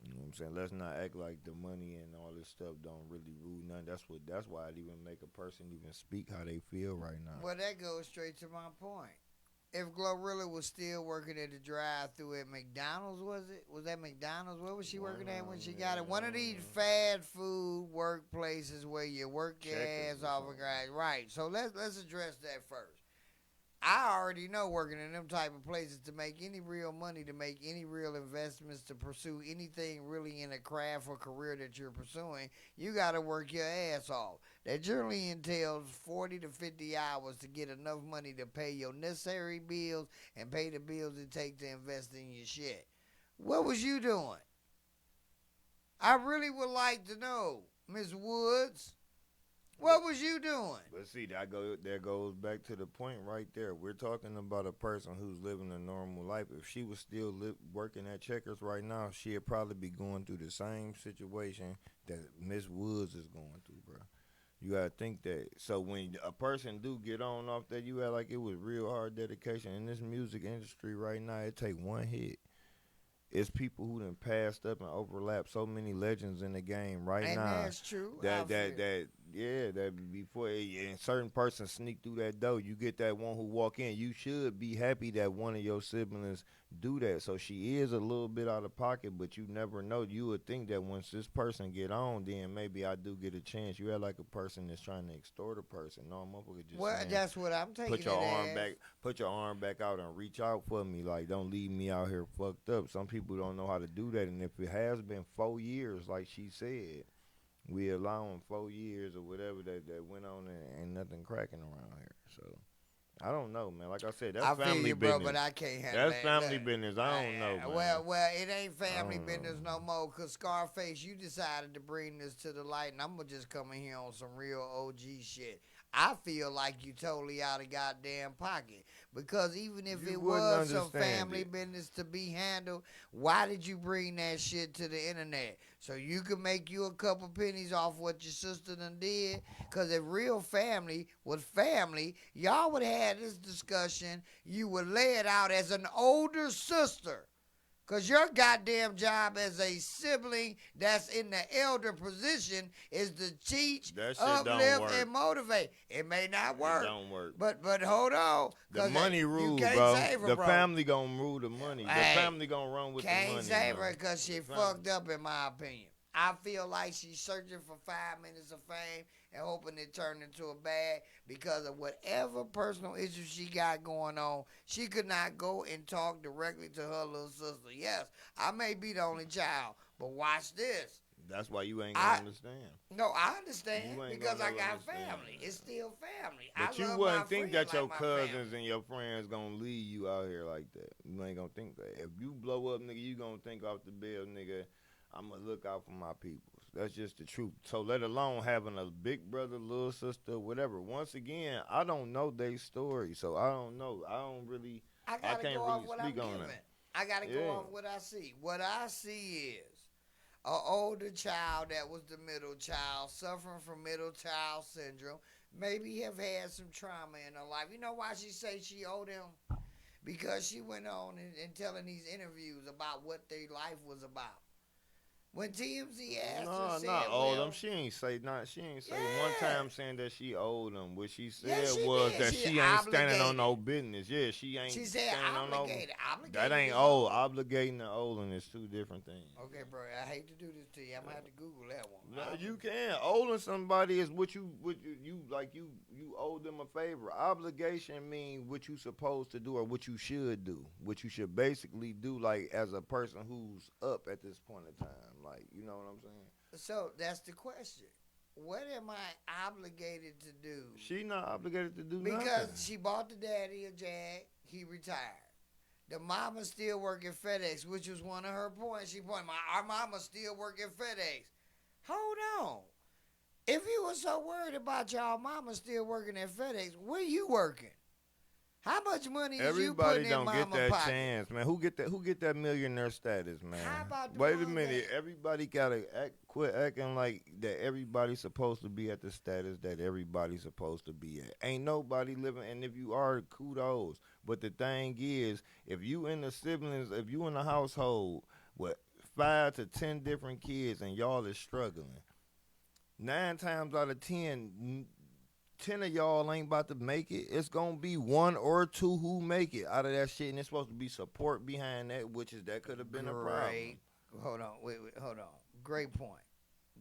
You know what I'm saying? Let's not act like the money and all this stuff don't really rule nothing. That's why it even make a person even speak how they feel right now. Well, that goes straight to my point. If Glorilla was still working at the drive-through at McDonald's, was it? Was that McDonald's? Where was she working at when she got it? One of these fast food workplaces where you work your ass off a grind. Right. So let's address that first. I already know working in them type of places to make any real money, to make any real investments, to pursue anything really in a craft or career that you're pursuing, you got to work your ass off. That generally entails 40 to 50 hours to get enough money to pay your necessary bills and pay the bills it takes to invest in your shit. What was you doing? I really would like to know, Miss Woods. What was you doing? But see, that goes back to the point right there. We're talking about a person who's living a normal life. If she was still working at Checkers right now, she'd probably be going through the same situation that Miss Woods is going through, bro. You gotta think that. So when a person do get on off that, you act like it was real hard dedication. In this music industry right now, it take one hit. It's people who done passed up and overlapped so many legends in the game right And now. that's true. That before and certain person sneak through that door, you get that one who walk in. You should be happy that one of your siblings do that. So she is a little bit out of pocket, but you never know. You would think that once this person get on, then maybe I do get a chance. You act like a person that's trying to extort a person. No, motherfucker just Well, saying, that's what I'm taking. put your arm back out and reach out for me. Like, don't leave me out here fucked up. Some people don't know how to do that, and if it has been 4 years, like she said, we allowing 4 years or whatever that went on and ain't nothing cracking around here. So I don't know, man. Like I said, that's family feel you, business. bro, but I can't handle That's family business. I don't know, man. Well, it ain't family business no more. Cause Scarface, you decided to bring this to the light, and I'm gonna just come in here on some real OG shit. I feel like you totally out of goddamn pocket. Because even if it was some family business to be handled, why did you bring that shit to the internet? So you could make you a couple pennies off what your sister done did? Because if real family was family, y'all would have had this discussion. You would lay it out as an older sister. Because your goddamn job as a sibling that's in the elder position is to teach, uplift, and motivate. It may not work. It don't work. But hold on. The money rule, bro. The family gonna rule the money. The family gonna run with the money. Can't save her because she fucked up, in my opinion. I feel like she's searching for 5 minutes of fame and hoping it turned into a bag because of whatever personal issues she got going on. She could not go and talk directly to her little sister. Yes, I may be the only child, but watch this. That's why you ain't gonna understand. No, I understand because I got family. It's still family. But you wouldn't think that your cousins and your friends gonna leave you out here like that. You ain't gonna think that. If you blow up, nigga, you gonna think off the bill, nigga. I'm going to look out for my peoples. That's just the truth. So let alone having a big brother, little sister, whatever. Once again, I don't know their story, so I don't know. I can't really speak on it. I got to go off what I see. What I see is an older child that was the middle child, suffering from middle child syndrome, maybe have had some trauma in her life. You know why she say she owed him? Because she went on and telling these interviews about what their life was about. When TMZ asked her, not owed them. She ain't say one time saying that she owed them. What she said was that she ain't standing on no business. Yeah, she ain't. She said obligated. That ain't old. Obligating and owing is two different things. Okay, bro. I hate to do this to you. I'm gonna have to Google that one. No, you can. Owing somebody is what you owe them a favor. Obligation mean what you supposed to do or what you should do. What you should basically do, like as a person who's up at this point in time. Like, you know what I'm saying? So that's the question. What am I obligated to do? She not obligated to do because nothing. She bought the daddy a Jag. he retired. The mama still work at FedEx, which was one of her points. She pointed, our mama still work at FedEx. Hold on. If you were so worried about y'all mama still working at FedEx, where you working? How much money is you Everybody putting in don't get mama that pocket? chance, man. Who get that millionaire status, man? How about the Wait a ones minute. that- Everybody gotta quit acting like that everybody's supposed to be at the status that everybody's supposed to be at. Ain't nobody living, and if you are, kudos. But the thing is, if you in a household with 5 to 10 different kids and y'all is struggling, 9 times out of 10 of y'all ain't about to make it. It's gonna be 1 or 2 who make it out of that shit, and it's supposed to be support behind that, that could have been a problem. Hold on, wait, hold on. Great point.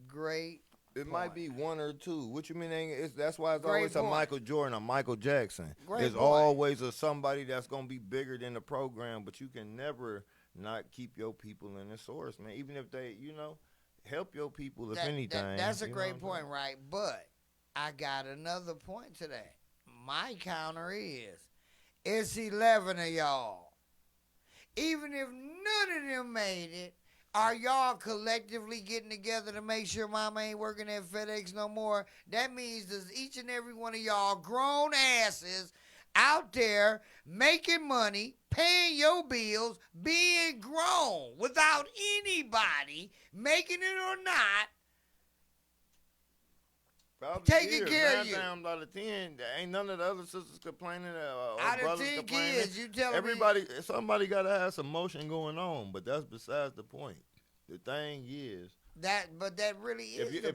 Great. It might be 1 or 2. What you mean? That's why it's Great always point. a Michael Jordan, a Michael Jackson. Great There's point. always somebody that's gonna be bigger than the program, but you can never not keep your people in the source, man. Even if they, help your people, if anything. That's a you know great what I'm point, saying? right? But I got another point to that. My counter is, it's 11 of y'all. Even if none of them made it, are y'all collectively getting together to make sure mama ain't working at FedEx no more? That means there's each and every one of y'all grown asses out there making money, paying your bills, being grown without anybody making it or not. Probably Taking is. care of 9 you. times out of 10, there ain't none of the other sisters complaining or Out of brothers 10 complaining. kids, you telling Everybody, somebody got to have some motion going on, but that's besides the point. The thing is, but that really is the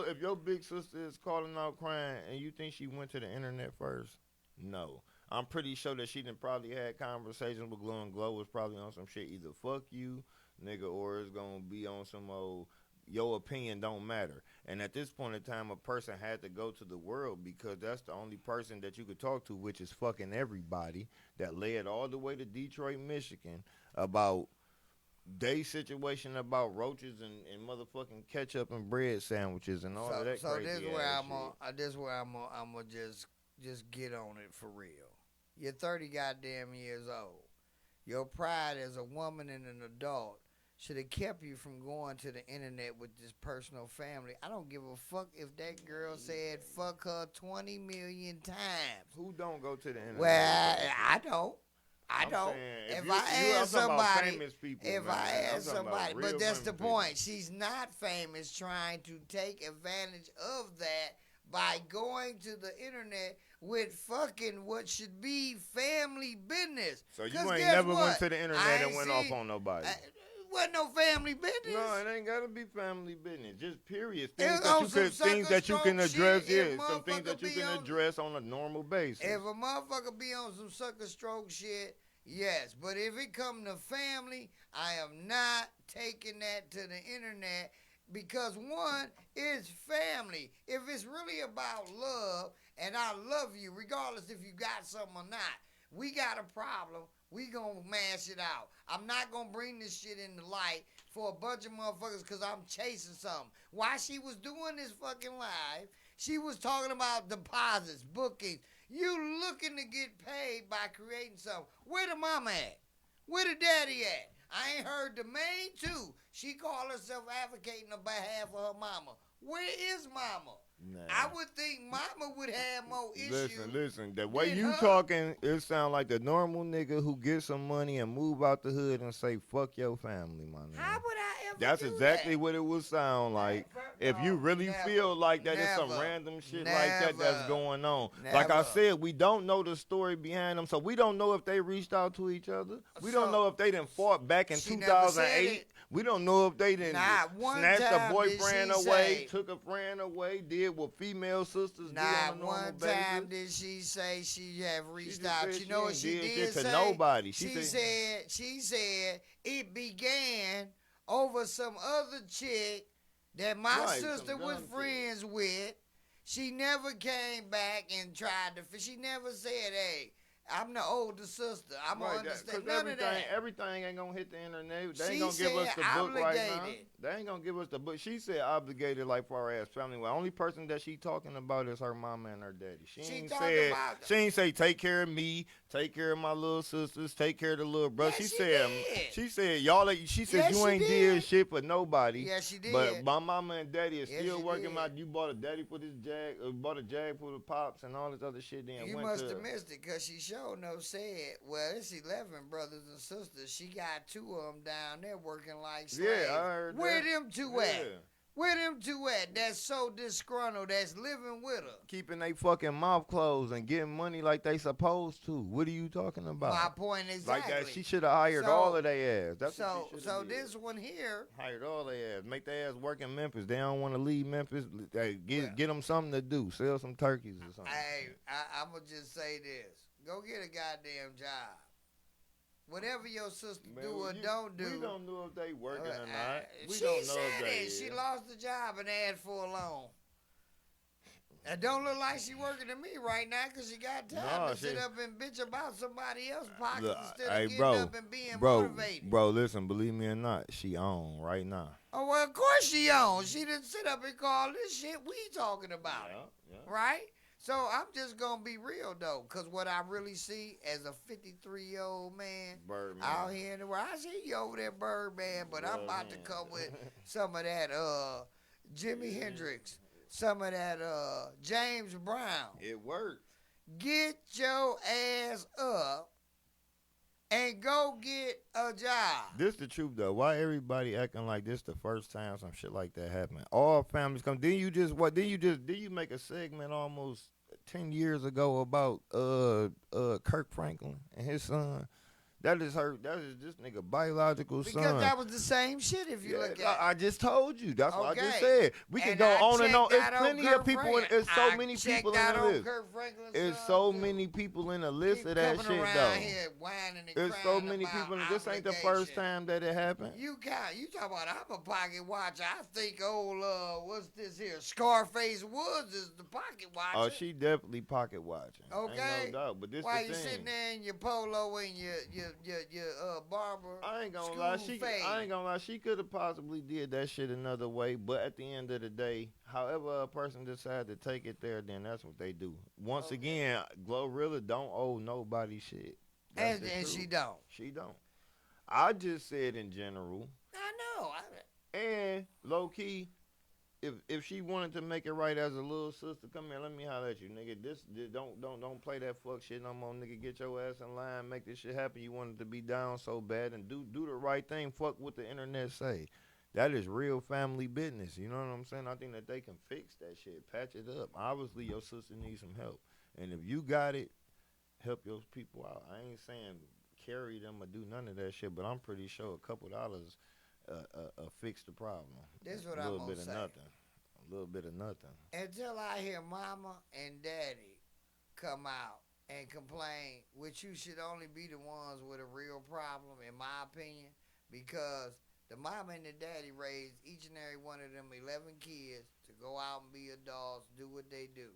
if your big sister is calling out crying and you think she went to the internet first, no. I'm pretty sure that she done probably had conversations with Glow, and Glow was probably on some shit, either fuck you, nigga, or it's gonna be on some old, your opinion don't matter. And at this point in time, a person had to go to the world because that's the only person that you could talk to, which is fucking everybody, that led all the way to Detroit, Michigan, about they situation about roaches and motherfucking ketchup and bread sandwiches and all of that so crazy this is where ass this is where I'm gonna just get on it for real. You're 30 goddamn years old. Your pride as a woman and an adult should have kept you from going to the internet with this personal family. I don't give a fuck if that girl said fuck her 20 million times. Who don't go to the internet? Well, I don't. I'm don't. saying, If I ask somebody, famous people, if man, I I'm ask talking about somebody, real but that's the famous people. point. She's not famous trying to take advantage of that by going to the internet with fucking what should be family business. So you 'Cause ain't guess never what? went to the internet I and ain't went off seen- on nobody. Wasn't no family business. No, it ain't gotta be family business. Just period. It Things was on that some things that you can sucker address. stroke shit. Yeah, some things If that you motherfucker can be on- address on a normal basis. If a motherfucker be on some sucker stroke shit, yes. But if it come to family, I am not taking that to the internet because one is family. If it's really about love and I love you, regardless if you got something or not, we got a problem. We gonna mash it out. I'm not gonna bring this shit into light for a bunch of motherfuckers because I'm chasing something. While she was doing this fucking live, she was talking about deposits, bookings. You looking to get paid by creating something. Where the mama at? Where the daddy at? I ain't heard the main two. She called herself advocating on behalf of her mama. Where is mama? Nah. I would think mama would have more issues. Listen. The way than you her. talking, it sound like the normal nigga who gets some money and move out the hood and say fuck your family, my nigga. How would I ever That's do exactly that? what it would sound like if you No, really never, feel like that it's some never, random shit like that that's never, going on. Like I never. said, we don't know the story behind them, so we don't know if they reached out to each other. We don't know if they done fought back in She never said 2008. it. We don't know if they done Not one snatched a time boyfriend did she away, say- took a friend away, did what female sisters do Not on a normal one basis. time did she say she have reached just out. said You she know what ain't she did did shit to say? nobody. She She said it began over some other chick that my Right, sister some was dumb shit. friends with. She never came back and tried to. She never said, "Hey, I'm the older sister. I'm gonna Right, understand because none of that. everything ain't gonna hit the internet. They She ain't gonna give us said the book right now. obligated. They ain't gonna give us the book. She said obligated like far as family. The only person that she talking about is her mama and her daddy. She ain't talking said about. she ain't say take care of me, take care of my little sisters, take care of the little brother. Yeah, She said y'all. She said Yeah, you she ain't did shit for nobody. Yeah, she did. But my mama and daddy is Yeah, still she working. did. You bought a daddy for this jag, bought a jag for the pops and all this other shit. Then You went must to have missed it because she sure no said, well, it's 11 brothers and sisters. She got 2 of them down there working like slaves. Yeah, I heard Where that. them 2 Yeah. at? Where them 2 at? That's so disgruntled. That's living with her. Keeping they fucking mouth closed and getting money like they supposed to. What are you talking about? My point exactly. Like that, she should have hired all of their ass. That's what she should have did. This one here Hired all their ass. Make their ass work in Memphis. They don't want to leave Memphis. Hey, get them something to do. Sell some turkeys or something. Hey, I'm going to just say this. Go get a goddamn job. Whatever your sister do or don't do. We don't know if they working or not. We She don't know said if they it. She lost the job and asked for a loan. It don't look like she working to me right now because she got time to sit up and bitch about somebody else's pockets instead of getting up and being motivated. Bro, listen, believe me or not, she on right now. Oh, well, of course she on. She didn't sit up and call this shit we talking about. Yeah. Right? So I'm just going to be real, though, because what I really see as a 53-year-old man Birdman. out here in the world, I see you over there, Birdman, but I'm about to come with some of that Jimi Hendrix, some of that James Brown. It worked. Get your ass up and go get a job. This the truth though. Why everybody acting like this the first time some shit like that happened? All families come. Didn't you make a segment almost 10 years ago about Kirk Franklin and his son? That is this nigga biological son. Because that was the same shit if you look at it. I just told you. That's what I just said. We can go on and on. It's plenty of people. It's so many people in the list. It's so many people in the list of that shit though. There's so many people. This ain't the first time that it happened. You talk about I'm a pocket watcher. I think what's this here? Scarface Woods is the pocket watcher. Oh, she definitely pocket watching. Okay. Ain't no doubt. But this while the you thing. sitting there in your polo and your barber. I ain't gonna lie. She could have possibly did that shit another way. But at the end of the day, however a person decide to take it there, then that's what they do. Once again, Glorilla don't owe nobody shit. And she don't. She don't. I just said in general. I know. And low key, if she wanted to make it right as a little sister, come here, let me holler at you, nigga. This don't play that fuck shit no more, nigga. Get your ass in line, make this shit happen. You wanted to be down so bad and do the right thing. Fuck what the internet say. That is real family business. You know what I'm saying? I think that they can fix that shit, patch it up. Obviously, your sister needs some help, and if you got it, help your people out. I ain't saying carry them or do none of that shit, but I'm pretty sure a couple dollars fix the problem. This is what I'm gonna say. A little bit of nothing. Until I hear mama and daddy come out and complain, which you should only be the ones with a real problem, in my opinion, because the mama and the daddy raised each and every one of them 11 kids to go out and be adults, do what they do,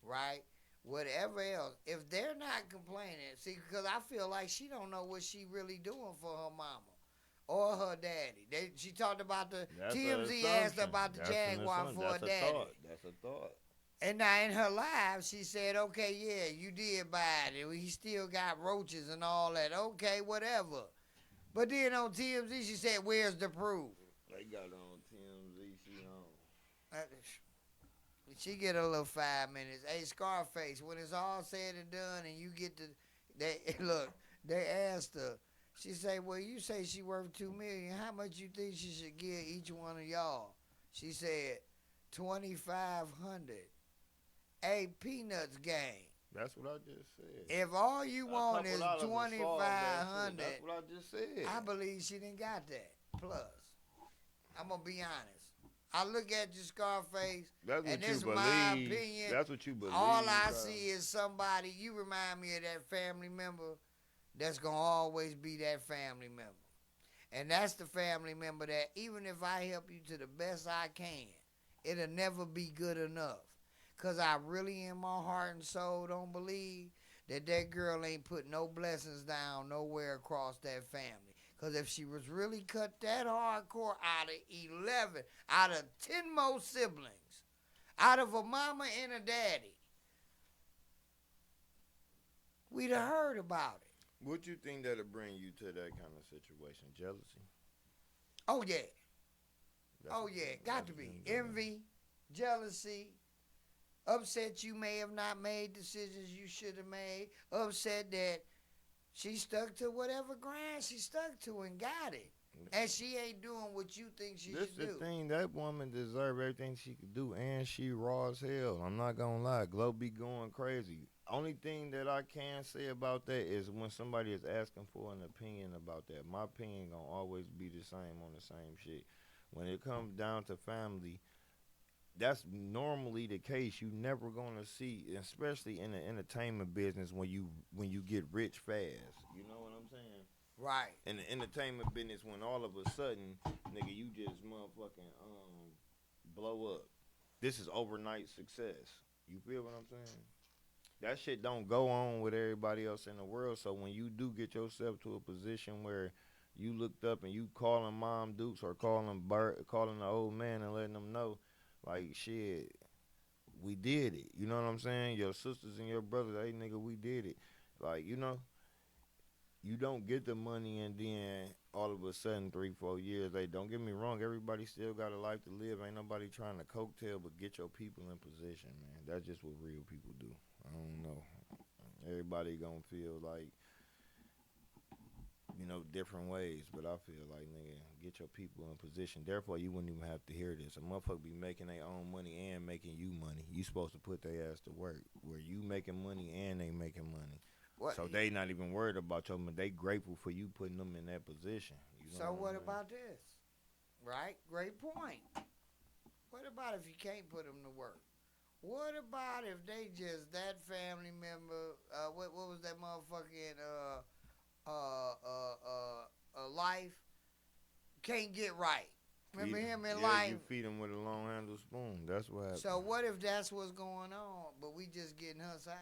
right? Whatever else, if they're not complaining, see, because I feel like she don't know what she really doing for her mama or her daddy. She talked about TMZ asked about the Jaguar for her daddy. That's a thought. And now in her live, she said, okay, yeah, you did buy it. He still got roaches and all that. Okay, whatever. But then on TMZ, she said, where's the proof? They got it on TMZ. She get a little 5 minutes. Hey, Scarface, when it's all said and done and you get they asked her, she say, well, you say she worth $2 million. How much you think she should give each one of y'all? She said, $2,500. Hey, Peanuts gang. That's what I just said. If all you want is $2,500, that's what I just said. I believe she didn't got that. Plus, I'm gonna be honest. I look at you, Scarface, and this is my opinion. That's what you believe. All I see is somebody. You remind me of that family member that's going to always be that family member. And that's the family member that even if I help you to the best I can, it'll never be good enough. Because I really in my heart and soul don't believe that girl ain't put no blessings down nowhere across that family. Because if she was really cut that hardcore out of 11, out of 10 more siblings, out of a mama and a daddy, we'd have heard about it. What you think that'll bring you to that kind of situation? Jealousy? Oh, yeah. That's Oh, yeah. Got to be. Envy, jealousy, upset you may have not made decisions you should have made, upset that she stuck to whatever grind she stuck to and got it. And she ain't doing what you think she This should the do. thing, that woman deserve everything she could do, and she raw as hell. I'm not gonna lie, Glow be going crazy. Only thing that I can say about that is when somebody is asking for an opinion about that, my opinion gonna always be the same on the same shit. When it comes down to family, that's normally the case. You never gonna see, especially in the entertainment business, when you get rich fast. You know what I'm saying? Right. In the entertainment business, when all of a sudden, nigga, you just motherfucking blow up. This is overnight success. You feel what I'm saying? That shit don't go on with everybody else in the world. So when you do get yourself to a position where you looked up and you calling Mom Dukes or calling the old man and letting them know, like, shit, we did it. You know what I'm saying? Your sisters and your brothers, hey nigga, we did it. Like, you don't get the money and then all of a sudden 3-4 years, hey, don't get me wrong, everybody still got a life to live. Ain't nobody trying to coattail, but get your people in position, man. That's just what real people do. I don't know. Everybody gonna feel like, different ways, but I feel like, nigga, get your people in position. Therefore, you wouldn't even have to hear this. A motherfucker be making their own money and making you money. You supposed to put their ass to work where you making money and they making money. What? So they not even worried about your money. They grateful for you putting them in that position. You know So what I'm saying? about this? Right? Great point. What about if you can't put them to work? What about if they just that family member? What was that motherfucking life can't get right? Remember him in Yeah, life? you feed them with a long handled spoon. That's what happened. So what if that's what's going on, but we just getting her side?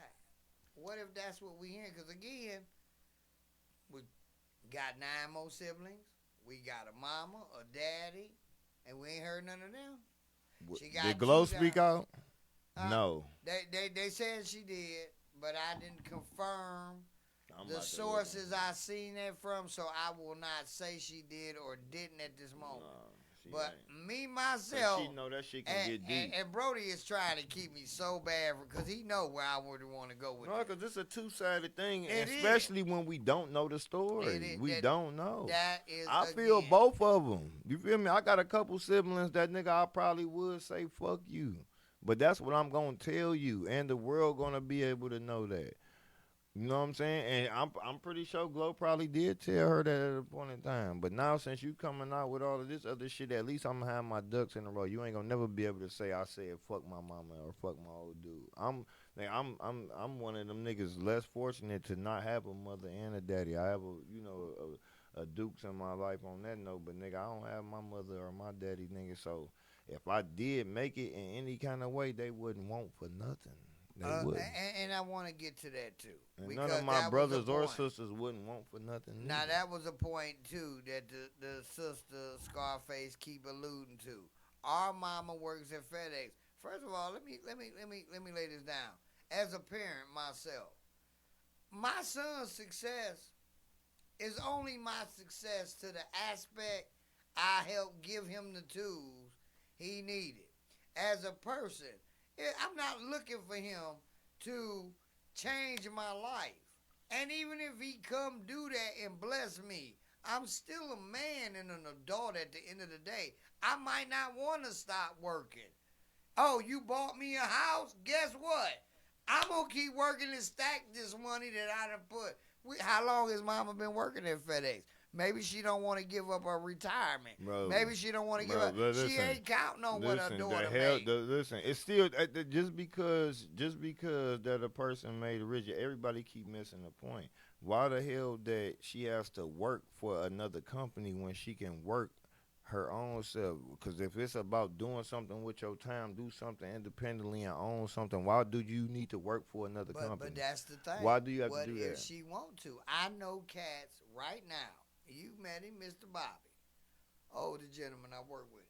What if that's what we hearing? Because again, we got 9 more siblings. We got a mama, a daddy, and we ain't heard none of them. She got Did Glow 2 speak out? No. They said she did, but I didn't confirm I'm the about to sources I seen that from, so I will not say she did or didn't at this moment. No, But ain't. me myself, She know that shit can get deep. and Brody is trying to keep me so bad because he know where I would want to go with No, it. because it's a two-sided thing, It especially when we don't know the story. We don't know. That is, I feel again, both of them. You feel me? I got a couple siblings that nigga I probably would say fuck you. But that's what I'm going to tell you, and the world going to be able to know that. You know what I'm saying? And I'm pretty sure Glow probably did tell her that at a point in time. But now since you coming out with all of this other shit, at least I'm gonna have my ducks in a row. You ain't gonna never be able to say I said fuck my mama or fuck my old dude. I'm one of them niggas less fortunate to not have a mother and a daddy. I have a Dukes in my life on that note, but nigga, I don't have my mother or my daddy, nigga. So if I did make it in any kind of way, they wouldn't want for nothing. They wouldn't. and I want to get to that too. And none of my brothers or sisters wouldn't want for nothing. Now that was a point too that the sister Scarface keep alluding to. Our mama works at FedEx. First of all, let me lay this down. As a parent myself, my son's success is only my success to the aspect I helped give him the tools he needed. As a person, I'm not looking for him to change my life. And even if he come do that and bless me, I'm still a man and an adult at the end of the day. I might not want to stop working. Oh, you bought me a house? Guess what? I'm going to keep working and stack this money that I done put. How long has mama been working at FedEx? Maybe she don't want to give up her retirement. Bro, Maybe she don't want to give up. She ain't counting on what her daughter made. Listen, it's still just because that a person made it rich, everybody keep missing the point. Why the hell that she has to work for another company when she can work her own self. Because if it's about doing something with your time, do something independently and own something. Why do you need to work for another company? But that's the thing. Why do you have What to do if that? she want to? I know cats right now. You met him, Mr. Bobby. Oh, the gentleman I work with.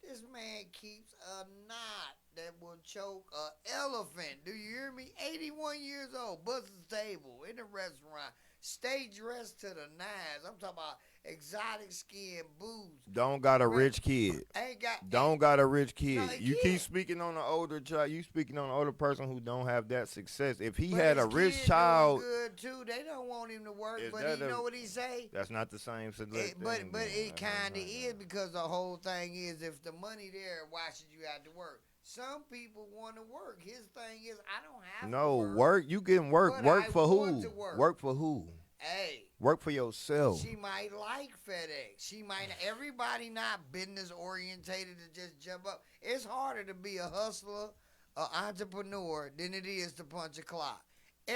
This man keeps a knot that will choke an elephant. Do you hear me? 81 years old, busts his table in a restaurant, stay dressed to the nines. I'm talking about exotic skin, boots. Don't got a rich kid. Ain't got. Don't got a rich kid. No, You kid. keep speaking on an older child. You speaking on an older person who don't have that success. If he But had his a rich kid child, doing good too. They don't want him to work, Is but that you a- know what he say? that's not the same thing. But it That's kind not of is because the whole thing is if the money there, why should you have to work? Some people want to work. His thing is I don't have No, to work. work. You can work. But Work I for want who? to work. Work for who? Hey, Work for yourself. she might like FedEx. She might. Everybody not business orientated to just jump up. It's harder to be a hustler, an entrepreneur than it is to punch a clock.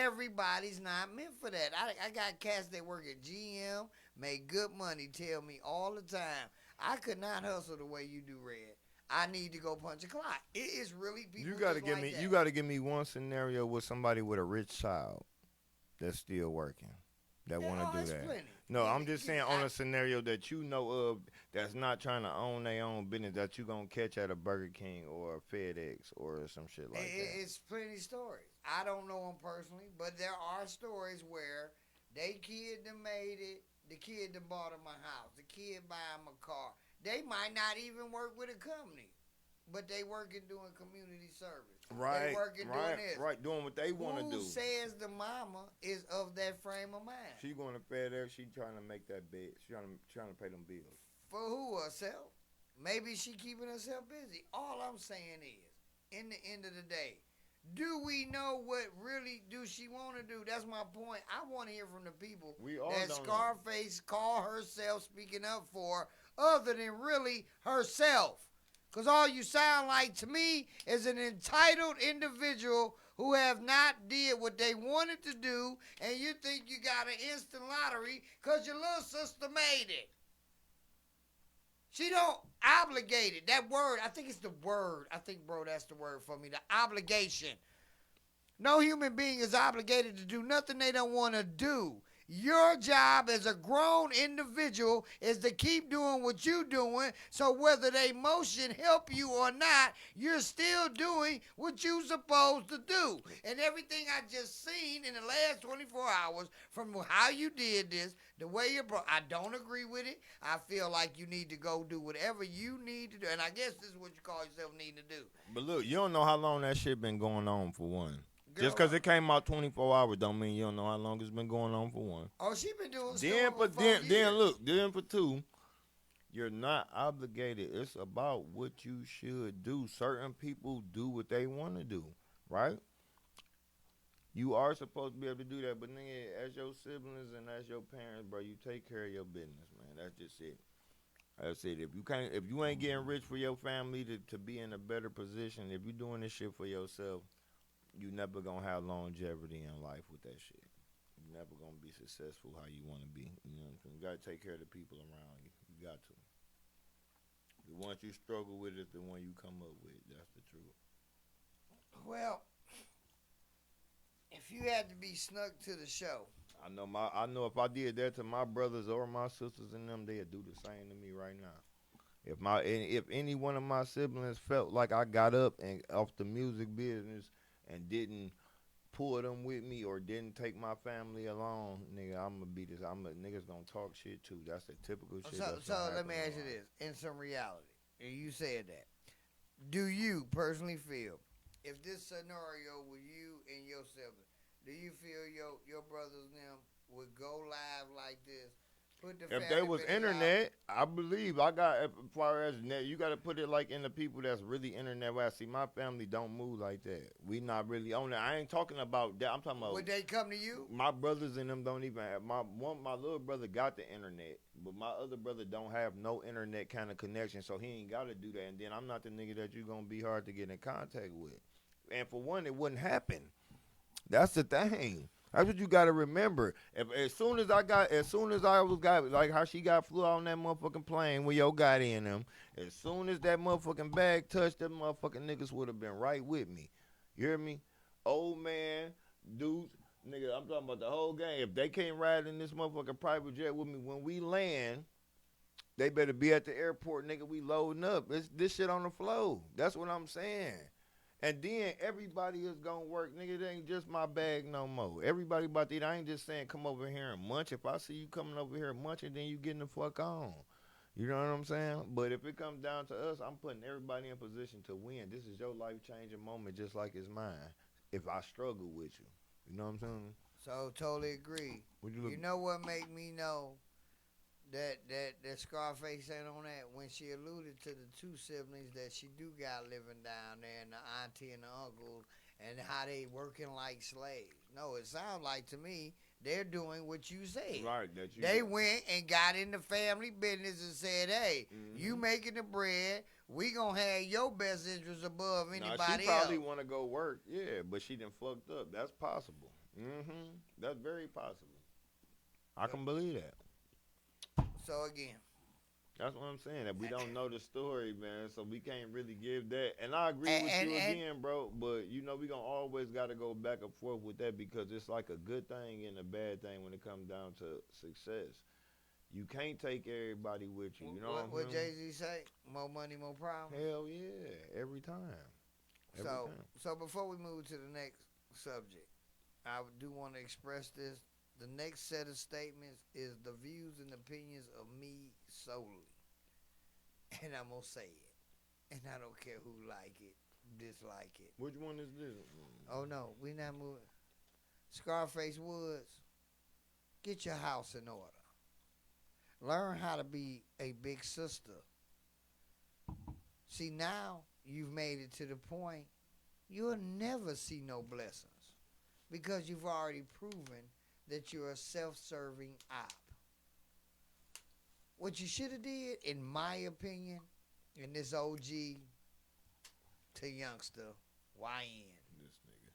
Everybody's not meant for that. I got cats that work at GM, make good money, tell me all the time, I could not hustle the way you do, Red. I need to go punch a clock. It is really people. You gotta just give like me. that. You gotta give me one scenario with somebody with a rich child that's still working. That Yeah, want to do it's that. plenty. No, Yeah, I'm just saying on a scenario that you know of that's not trying to own their own business that you gonna catch at a Burger King or a FedEx or some shit like that. It's plenty stories. I don't know them personally, but there are stories where they kid done made it. The kid done bought him a house. The kid buy him a car. They might not even work with a company, but they working doing community service. They working doing this. Right, doing what they want to Who do. says the mama is of that frame of mind? She going to FedEx. She trying to make that bed. She trying to pay them bills. For who? Herself? Maybe she keeping herself busy. All I'm saying is, in the end of the day, do we know what really do she want to do? That's my point. I want to hear from the people We all that don't know. Scarface call herself speaking up for, other than really herself. Because all you sound like to me is an entitled individual who have not did what they wanted to do, and you think you got an instant lottery because your little sister made it. She don't obligated. That word, I think it's the word. I think, bro, that's the word for me. The obligation. No human being is obligated to do nothing they don't want to do. Your job as a grown individual is to keep doing what you're doing, so whether they motion help you or not, you're still doing what you're supposed to do. And everything I just seen in the last 24 hours from how you did this, the way you brought, I don't agree with it. I feel like you need to go do whatever you need to do. And I guess this is what you call yourself needing to do. But look, you don't know how long that shit been going on for one. Girl, Just because it came out 24 hours don't mean you don't know how long it's been going on for one. Oh, she been doing Then stuff for then look, then for two, you're not obligated. It's about what you should do. Certain people do what they want to do, right? You are supposed to be able to do that, but nigga, as your siblings and as your parents, bro, you take care of your business, man. That's just it. That's it. If you ain't getting rich for your family to be in a better position, if you doing this shit for yourself, you never gonna have longevity in life with that shit. You never gonna be successful how you want to be. You know what I'm saying? You gotta take care of the people around you. You got to. The ones you struggle with is the one you come up with. That's the truth. Well, if you had to be snuck to the show, I know if I did that to my brothers or my sisters and them, they'd do the same to me right now. If any one of my siblings felt like I got up and off the music business and didn't pull them with me or didn't take my family along, nigga, niggas gonna talk shit too. That's the typical shit. so let me ask you this: in some reality, and you said that, do you personally feel if this scenario with you and your sibling, do you feel your brothers and them would go live like this? If there was internet, I believe I got. As far as net, you got to put it like in the people that's really internet. Where I see my family don't move like that. We not really on that. I ain't talking about that. I'm talking about. Would they come to you? My brothers and them don't even have my little brother got the internet, but my other brother don't have no internet kind of connection, so he ain't got to do that. And then I'm not the nigga that you gonna be hard to get in contact with. And for one, it wouldn't happen. That's the thing. That's what you gotta remember. As soon as I was got like how she got flew out on that motherfucking plane with your got in them. As soon as that motherfucking bag touched, them motherfucking niggas would have been right with me. You hear me? Old man, dudes, nigga. I'm talking about the whole gang. If they can't ride in this motherfucking private jet with me when we land, they better be at the airport, nigga. We loading up. This shit on the flow. That's what I'm saying. And then everybody is gonna work, nigga. It ain't just my bag no more. Everybody about to eat. I ain't just saying come over here and munch. If I see you coming over here and munching, then you getting the fuck on. You know what I'm saying? But if it comes down to us, I'm putting everybody in position to win. This is your life changing moment, just like it's mine. If I struggle with you, you know what I'm saying? So totally agree. Would you You look? know what make me know that Scarface ain't on that when she alluded to the two siblings that she do got living down there and the auntie and the uncle and how they working like slaves. No, it sounds like to me they're doing what you said. Right, that you. They went and got in the family business and said, "Hey, you making the bread. We gonna have your best interest above Now anybody she probably else." want to go work, yeah, but she done fucked up. That's possible. That's very possible. I can believe that. So again, That's what I'm saying. That we don't know the story, man, so we can't really give that. And I agree with and you again, bro. But you know, we gonna always gotta go back and forth with that because it's like a good thing and a bad thing when it comes down to success. You can't take everybody with you. You know what what I'm Jay Z say? More money, more problems. saying? Hell yeah, every time, every time. So before we move to the next subject, I do want to express this. The next set of statements is the views and opinions of me solely. And I'm going to say it. And I don't care who like it, dislike it. Which one is this? Oh, no, we not moving. Scarface Woods, get your house in order. Learn how to be a big sister. See, now you've made it to the point you'll never see no blessings because you've already proven that you're a self-serving op. What you should have did, in my opinion, in this OG to youngster, YN, This nigga.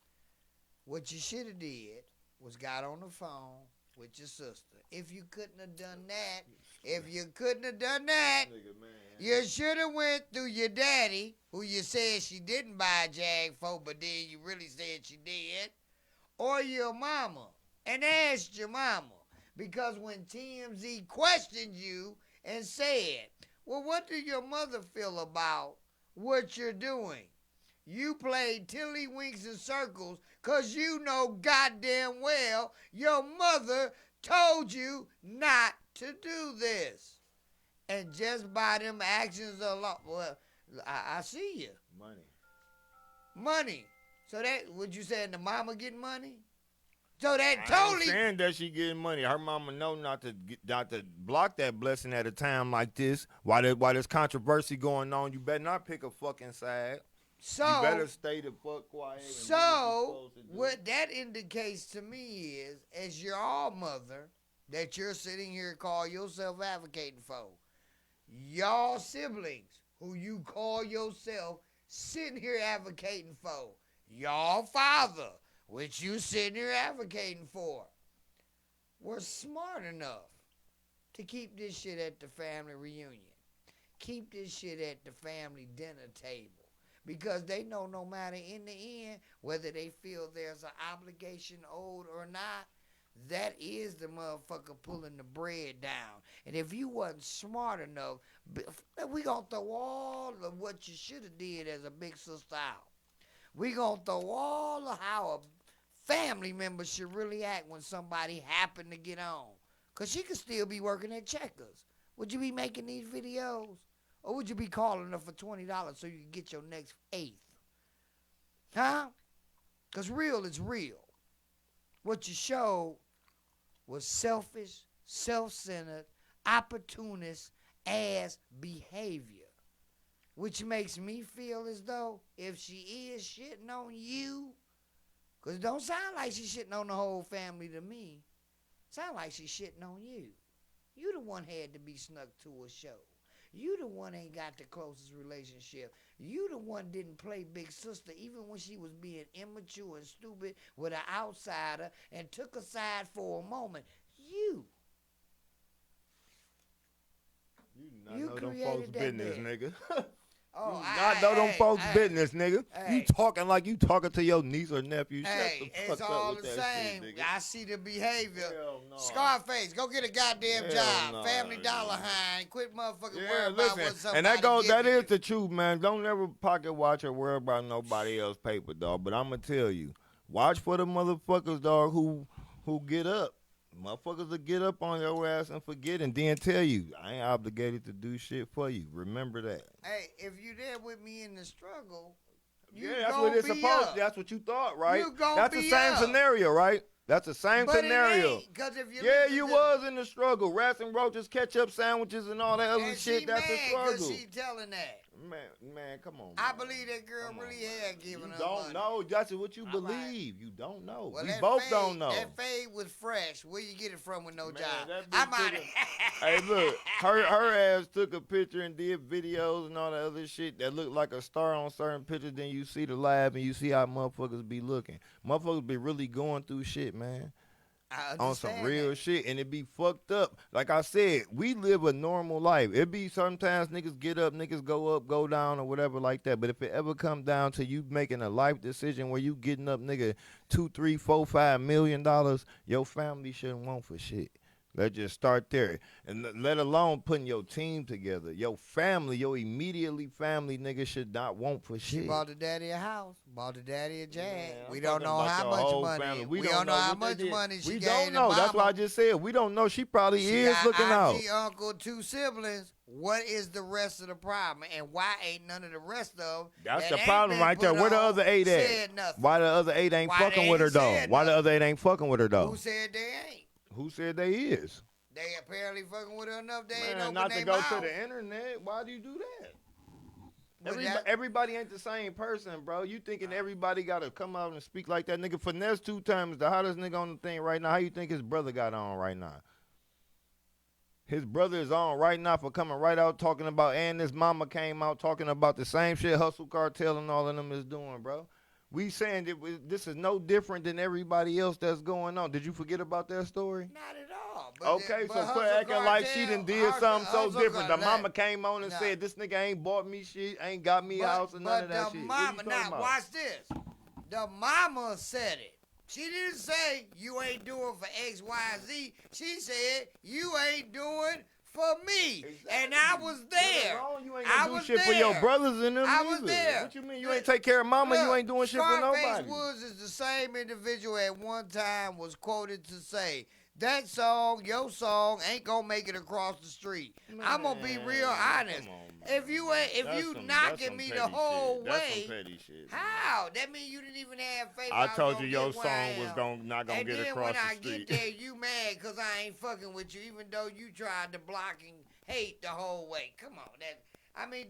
what you should have did was got on the phone with your sister. If you couldn't have done that, Nigga, man. you should have went through your daddy, who you said she didn't buy a Jag for, but then you really said she did, or your mama, and asked your mama. Because when TMZ questioned you and said, well, what do your mother feel about what you're doing? You played tiddlywinks and circles because you know goddamn well your mother told you not to do this. And just by them actions alone, well, I see you. Money. So that, would you say the mama getting money? So that I totally. ain't saying that she getting money. Her mama know not to block that blessing at a time like this. While there's controversy going on, you better not pick a fucking side. So you better stay the fuck quiet. And so what that indicates to me is, as your all mother that you're sitting here call yourself advocating for, y'all siblings who you call yourself sitting here advocating for, y'all father, which you sitting here advocating for, were smart enough to keep this shit at the family reunion. Keep this shit at the family dinner table. Because they know no matter in the end, whether they feel there's an obligation owed or not, that is the motherfucker pulling the bread down. And if you wasn't smart enough, we gonna throw all of what you should have did as a big sister out. We gonna throw all of how a family member should really act when somebody happened to get on. Because she could still be working at Checkers. Would you be making these videos? Or would you be calling her for $20 so you can get your next eighth? Huh? Because real is real. What you showed was selfish, self-centered, opportunist ass behavior. Which makes me feel as though if she is shitting on you, because it don't sound like she's shitting on the whole family to me. Sound like she's shitting on you. You the one had to be snuck to a show. You the one ain't got the closest relationship. You the one didn't play big sister even when she was being immature and stupid with an outsider and took a side for a moment. You You You not know them folks' created that business, man. nigga. Oh, You not know them folks' business, nigga. You hey. talking like you talking to your niece or nephew. Shut Hey, the it's fuck up all with the that same. shit, nigga. I see the behavior. Hell no. Scarface, go get a goddamn Hell job. no, Family Dollar nigga. High. Quit motherfucking Yeah, worrying about listen, what somebody and that goes. give That you. is the truth, man. Don't ever pocket watch or worry about nobody else's paper, dog. But I'm gonna tell you, watch for the motherfuckers, dog, who get up. Motherfuckers will get up on your ass and forget, and then tell you, I ain't obligated to do shit for you. Remember that. Hey, if you there with me in the struggle, you Yeah, that's gonna what it's be supposed. up. That's what you thought, right? You gonna That's be the same up. scenario, right? That's the same But scenario. it ain't, 'cause if you Yeah, listen you to was in the struggle. Rats and roaches, ketchup sandwiches, and all that other and shit. she That's the mad struggle. 'cause she telling that. Man, come on. I Man. believe that girl Come on, really man. had given You her don't money. know. That's what you All believe. right. You don't know. Well, we that both fade, don't know. That fade was fresh. Where you get it from with no Man, job? that bitch I'm out took of Hey, look, her ass took a picture and did videos and all that other shit that looked like a star on certain pictures. Then you see the lab and you see how motherfuckers be looking. Motherfuckers be really going through shit, man. I On some understand real that. shit, and it be fucked up. Like I said, we live a normal life. It be sometimes niggas get up, niggas go up, go down, or whatever like that. But if it ever come down to you making a life decision where you getting up, nigga, $2, $3, $4, $5 million, your family shouldn't want for shit. Let's just start there. And let alone putting your team together. Your family, your immediately family nigga should not want for She shit. bought the daddy a house, bought the daddy a jag. Man, We I'm don't talking know about how your much whole money. family. We don't know how what they much did. money she We gave don't the know. That's mama. why I just said we don't know. She probably She is got looking out. auntie, uncle, 2 siblings. What is the rest of the problem? And why ain't none of the rest of them? That's that the ain't problem been right there. put Where the on other 8 at? said nothing? Why the other 8 ain't Why fucking they with her ain't though? said Why the nothing? other 8 ain't fucking with her though? Who said they ain't? Who said they is? They apparently fucking with her enough. They ain't Man, open not to their go mouth. to the internet. Why do you do that? But that- Everybody ain't the same person, bro. You thinking everybody got to come out and speak like that? Nigga, Finesse 2 times the hottest nigga on the thing right now. How you think his brother got on right now? His brother is on right now for coming right out talking about, and his mama came out talking about the same shit Hustle Cartel and all of them is doing, bro. We saying that this is no different than everybody else that's going on. Did you forget about that story? Not at all. But Okay, but so quit Hustle acting like she Cartel- done did something so Hustle different. The Cartel- mama came on and Nah. said, this nigga ain't bought me shit, ain't got me a house, and none of that But shit. the What you mama, talking now about? watch this. The mama said it. She didn't say you ain't doing for X, Y, Z. She said you ain't doing for me. Exactly. And I was there. Wrong. You ain't I gonna do was shit there. for your brothers and them I was either. there. What you mean? You ain't take care of mama, you Look, ain't doing shit for Scarface nobody. Woods is the same individual at one time was quoted to say, that song, your song, ain't gonna make it across the street. I'm gonna be real honest. Come on, man. If you knocking me the whole That's way, some petty shit. how? That mean you didn't even have faith. I was told gonna you your get where I song was am. not gonna And get then across when the I street. get there, you mad because I ain't fucking with you, even though you tried to block and hate the whole way. Come on,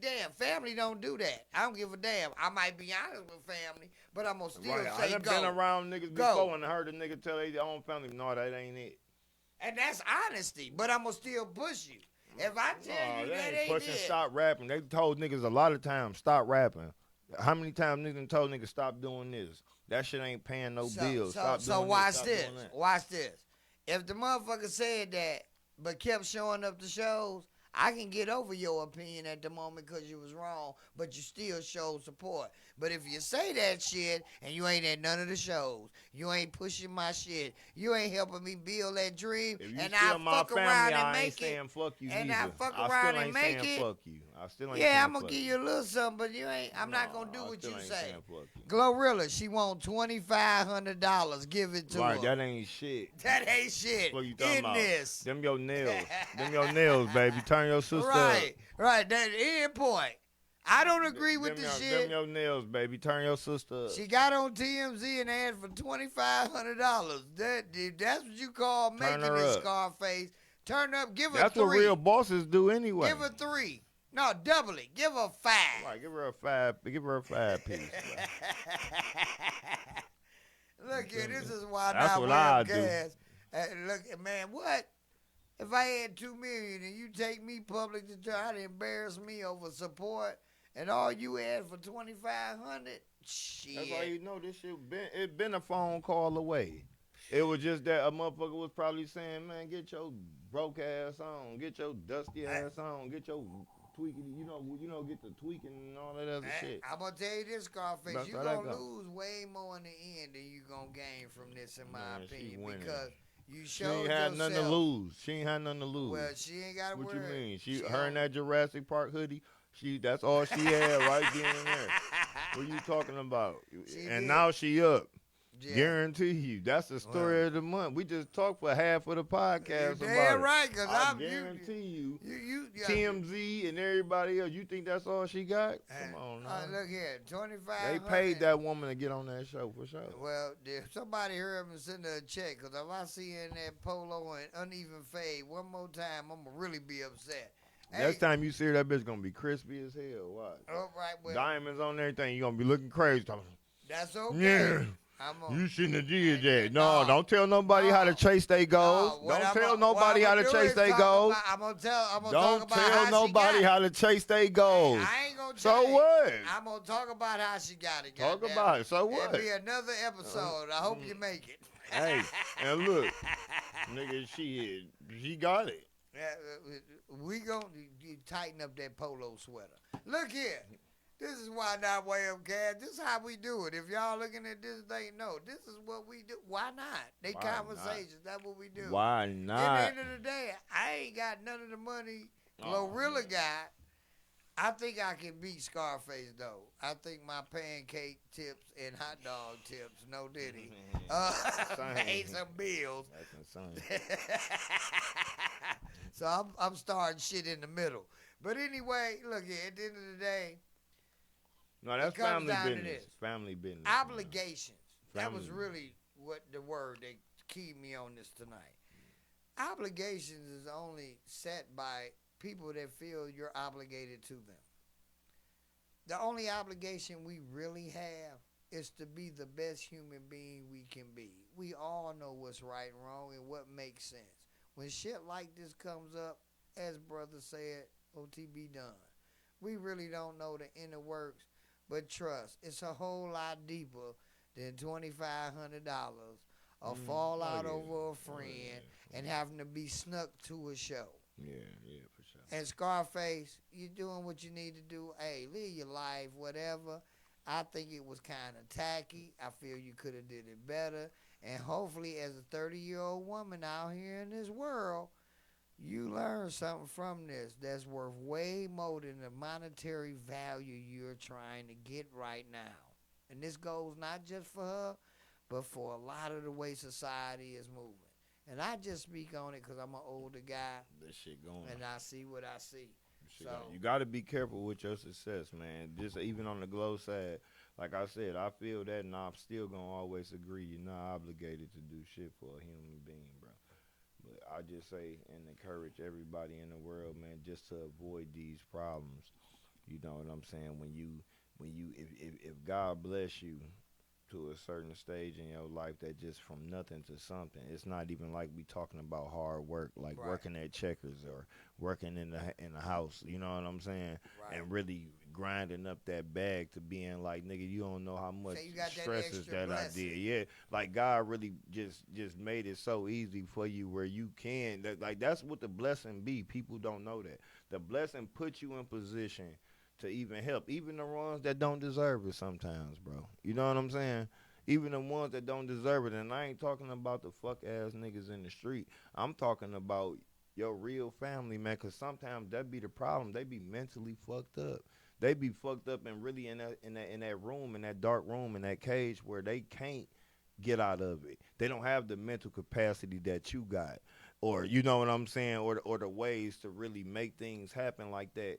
damn, family don't do that. I don't give a damn. I might be honest with family, but I'm gonna still Right, say I done go. been around niggas Go. before and heard a nigga tell their own family, no, that ain't it. And that's honesty, but I'm gonna still push you. If I tell you they that ain't ain't pushing. it, Stop rapping. They told niggas a lot of times, stop rapping. How many times niggas told niggas stop doing this? That shit ain't paying no bills. Stop So doing watch this. Stop this. doing that. Watch this. If the motherfucker said that but kept showing up to shows, I can get over your opinion at the moment because you was wrong, but you still showed support. But if you say that shit and you ain't at none of the shows, you ain't pushing my shit, you ain't helping me build that dream, If you and still I my fuck family, around and I ain't make it. saying fuck you And neither. I fuck still around ain't and make saying it. fuck you. I still ain't Yeah, saying I'm gonna fuck give you a little something, but you ain't. I'm not gonna do I what still you ain't say. saying fuck you. Glorilla, she want $2,500. Give it to Right, her. that ain't shit. That ain't shit. What you talking In about? this. Them your nails. Them your nails, baby. Turn your sister Right, up. right. That end point. I don't agree with the Them shit. your nails, baby. Turn your sister up. She got on TMZ and asked for $2,500. That's what you call making her this up. Scarface. Turn up. Give her That's 3. what real bosses do anyway. Give her 3. No, double it. Give her 5. Right, give her a 5. Give her a 5 piece. Look here, this is why That's not what I do. Webcast. Look, man, what? If I had 2 million and you take me public to try to embarrass me over support, and all you had for 2,500, That's how shit. you know this shit been a phone call away. It was just that a motherfucker was probably saying, man, get your broke ass on, get your dusty I, ass on, get your tweaking, get the tweaking and all that other shit. I'm gonna tell you this, Scarface. That's You how that gonna go. lose way more in the end than you gonna gain from this, in my Man, she opinion, winning. because you She ain't showed had nothing to yourself. lose. She ain't had nothing to lose. Well, she ain't got to What you worry. mean? She Her in on. that Jurassic Park hoodie, that's all she had right then and there. What you talking about? She And did. now she up. Yeah. Guarantee you. That's the Well, story of the month. We just talked for half of the you podcast about damn it. right, cause I I'm guarantee you, yeah, TMZ and everybody else, you think that's all she got? Come on now. look here, They 2,500. paid that woman to get on that show for sure. Well, if somebody heard me send her a check, cause if I see her in that polo and uneven fade one more time, I'ma really be upset. Next Hey, time you see her, that bitch gonna be crispy as hell. Watch. all right, well, Diamonds on everything. You gonna be looking crazy. that's okay. Yeah. I'm You shouldn't have did that. No, No, don't tell nobody how to chase they goals. what Don't I'm tell what nobody I'ma how to do chase is they talk goals. about- I'm gonna talk Don't about tell how nobody she got how it. to chase they goals. I ain't gonna So tell you. what? I'm gonna talk about how she got it. Talk goddamn about it. So what? It'll be another episode. I hope you make it. Hey, and look, nigga, she got it. We gonna tighten up that polo sweater. Look here. This is why not Webcast. This is how we do it. If y'all looking at this thing, no, this is what we do. Why not? They Why conversations. That's what we do. Why At the not? end of the day, I ain't got none of the money Glorilla got. I think I can beat Scarface though. I think my pancake tips and hot dog tips, no diddy, made some bills. That's insane. So I'm starting shit in the middle. But anyway, look here. At the end of the day, No, that's it comes family down to business. this. Family business. Obligations. That was Family. really what the word that keyed me on this tonight. Obligations is only set by people that feel you're obligated to them. The only obligation we really have is to be the best human being we can be. We all know what's right and wrong and what makes sense. When shit like this comes up, as brother said, OTB done. We really don't know the inner works, but trust, it's a whole lot deeper than $2,500 or fall out over a friend and having to be snuck to a show. Yeah, for sure. And Scarface, you doing what you need to do. Hey, live your life, whatever. I think it was kind of tacky. I feel you could have did it better. And hopefully, as a 30-year-old woman out here in this world, you learn something from this that's worth way more than the monetary value you're trying to get right now. And this goes not just for her, but for a lot of the way society is moving. And I just speak on it because I'm an older guy. This shit going. And I see what I see. So you got to be careful with your success, man. Just even on the glow side, like I said, I feel that, and I'm still gonna always agree. You're not obligated to do shit for a human being, bro. But I just say and encourage everybody in the world, man, just to avoid these problems. You know what I'm saying? If God bless you to a certain stage in your life that just from nothing to something. It's not even like we talking about hard work, like Right. working at Checkers or working in the house. You know what I'm saying? Right. And really grinding up that bag to being like, nigga, you don't know how much So you got that stresses extra that I blessing. did. Yeah, like God really just made it so easy for you where you can. That's what the blessing be. People don't know that the blessing puts you in position to even help, even the ones that don't deserve it sometimes, bro. You know what I'm saying? Even the ones that don't deserve it. And I ain't talking about the fuck ass niggas in the street. I'm talking about your real family, man, because sometimes that be the problem. They be mentally fucked up. They be fucked up and really in that room, in that dark room, in that cage where they can't get out of it. They don't have the mental capacity that you got. Or you know what I'm saying? Or the ways to really make things happen like that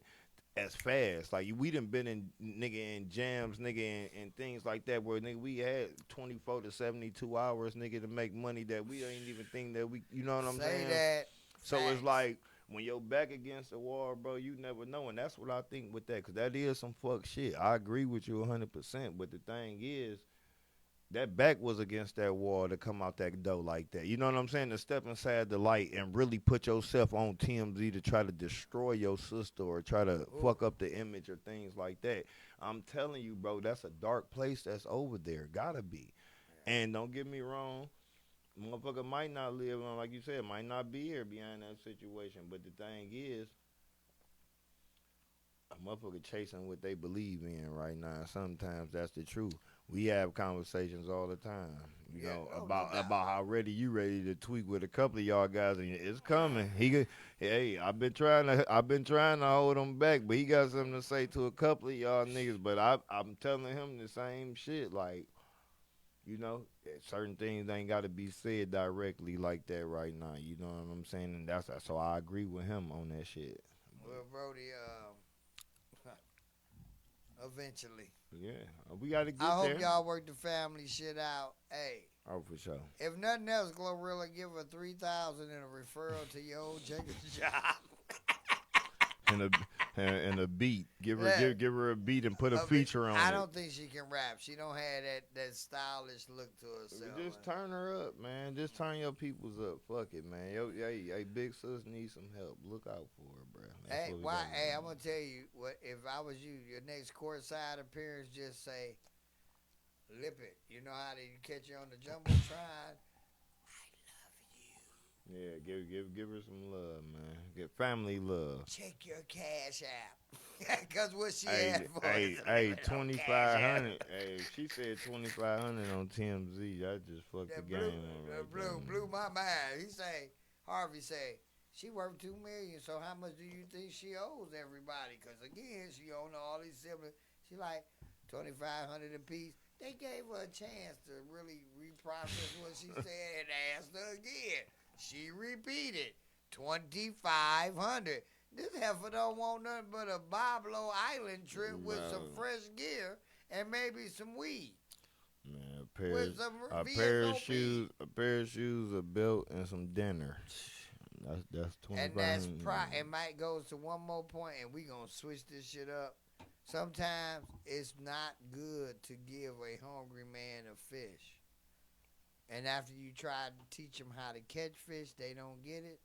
as fast. Like we done been in jams, and things like that where nigga we had 24 to 72 hours, nigga, to make money that we ain't even think that we, you know what I'm saying? Say that. So Facts. it's like when you're back against the wall, bro, you never know, and that's what I think with that, because that is some fuck shit. I agree with you 100%, but the thing is, that back was against that wall to come out that door like that. You know what I'm saying? To step inside the light and really put yourself on TMZ to try to destroy your sister or try to fuck up the image or things like that. I'm telling you, bro, that's a dark place that's over there. Gotta be. And don't get me wrong, motherfucker might not live on, like you said, might not be here behind that situation. But the thing is, a motherfucker chasing what they believe in right now. Sometimes that's the truth. We have conversations all the time, about how ready to tweak with a couple of y'all guys, and it's coming. Hey, I've been trying to hold him back, but he got something to say to a couple of y'all niggas. But I'm telling him the same shit, like, certain things ain't got to be said directly like that right now. You know what I'm saying? And so I agree with him on that shit. Well, Brody, eventually. Yeah, we got to get I hope there. y'all work the family shit out. Hey, Oh, for sure. if nothing else, Glorilla, give her $3,000 in a referral to your old Jacob's job. and a beat. Give her a beat and put a feature on it. I don't think she can rap. She don't have that stylish look to herself. Just turn her up, man. Just turn your peoples up. Fuck it, man. Hey, big sis needs some help. Look out for her, bro. Hey, I'm gonna tell you what. If I was you, your next courtside appearance, just say, "Lip it." You know how they catch you on the jumbotron. Yeah, give her some love, man. Get family love. Check your cash app. Cause what she Hey, had for hey, 2,500. Hey, she said 2,500 on TMZ. I just fucked the game up. Blew my mind. Harvey say, she worth $2 million. So how much do you think she owes everybody? Cause again, she own all these siblings. She like 2,500 apiece. They gave her a chance to really reprocess what she said and asked her again. She repeated 2,500. This heifer don't want nothing but a Boblo Island trip with some fresh gear and maybe some weed. Man, a pair of shoes, a belt, and some dinner. That's 25. And that's it might go to one more point, and we gonna switch this shit up. Sometimes it's not good to give a hungry man a fish. And after you try to teach them how to catch fish, they don't get it.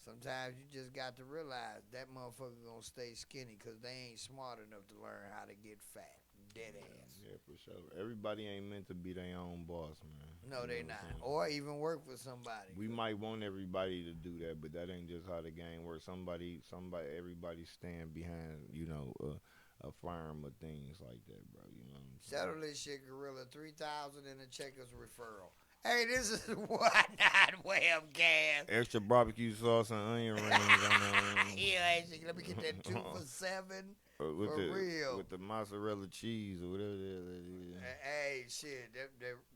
Sometimes you just got to realize that motherfucker gonna stay skinny because they ain't smart enough to learn how to get fat. Dead ass. Yeah, for sure. Everybody ain't meant to be their own boss, man. No, they not. Or even work for somebody. We might want everybody to do that, but that ain't just how the game works. Everybody stand behind, a firm or things like that, bro. You know what I'm saying? Settle this shit, Gorilla. 3,000 in the checkers referral. Hey, this is Why Not Webcast. Extra barbecue sauce and onion rings on Yeah, let me get that 2 for $7. For real. With the mozzarella cheese or whatever that is. Hey, shit,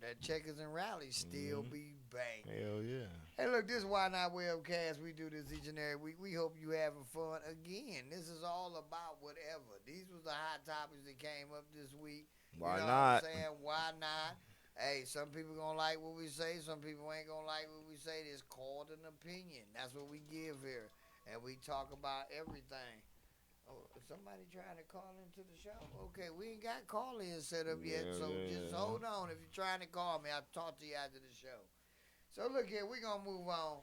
that checkers and rallies still be banging. Hell yeah. Hey, look, this is Why Not Webcast. We do this each and every week. We hope you having fun. Again, this is all about whatever. These was the hot topics that came up this week. Why not? What I'm saying? Why not? Hey, some people gonna like what we say. Some people ain't gonna like what we say. It's called an opinion. That's what we give here. And we talk about everything. Oh, somebody trying to call into the show? Okay, we ain't got call-in set up yet, so just hold on. If you're trying to call me, I'll talk to you after the show. So look here, we gonna move on.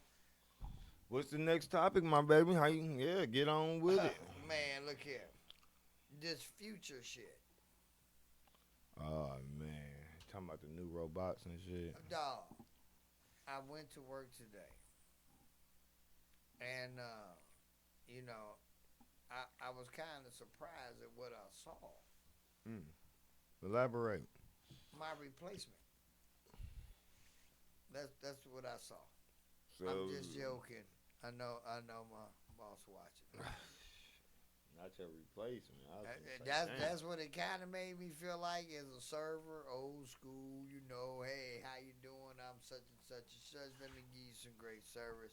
What's the next topic, my baby? How you? Yeah, get on with it. Man, look here. This future shit. Oh man, talking about the new robots and shit. Dog, I went to work today, and I was kind of surprised at what I saw. Elaborate. My replacement. That's what I saw. So, I'm just joking. I know my boss watching. Not your replacement. That's what it kind of made me feel like as a server, old school. Hey, how you doing? I'm such and such and such. Let me give you some great service.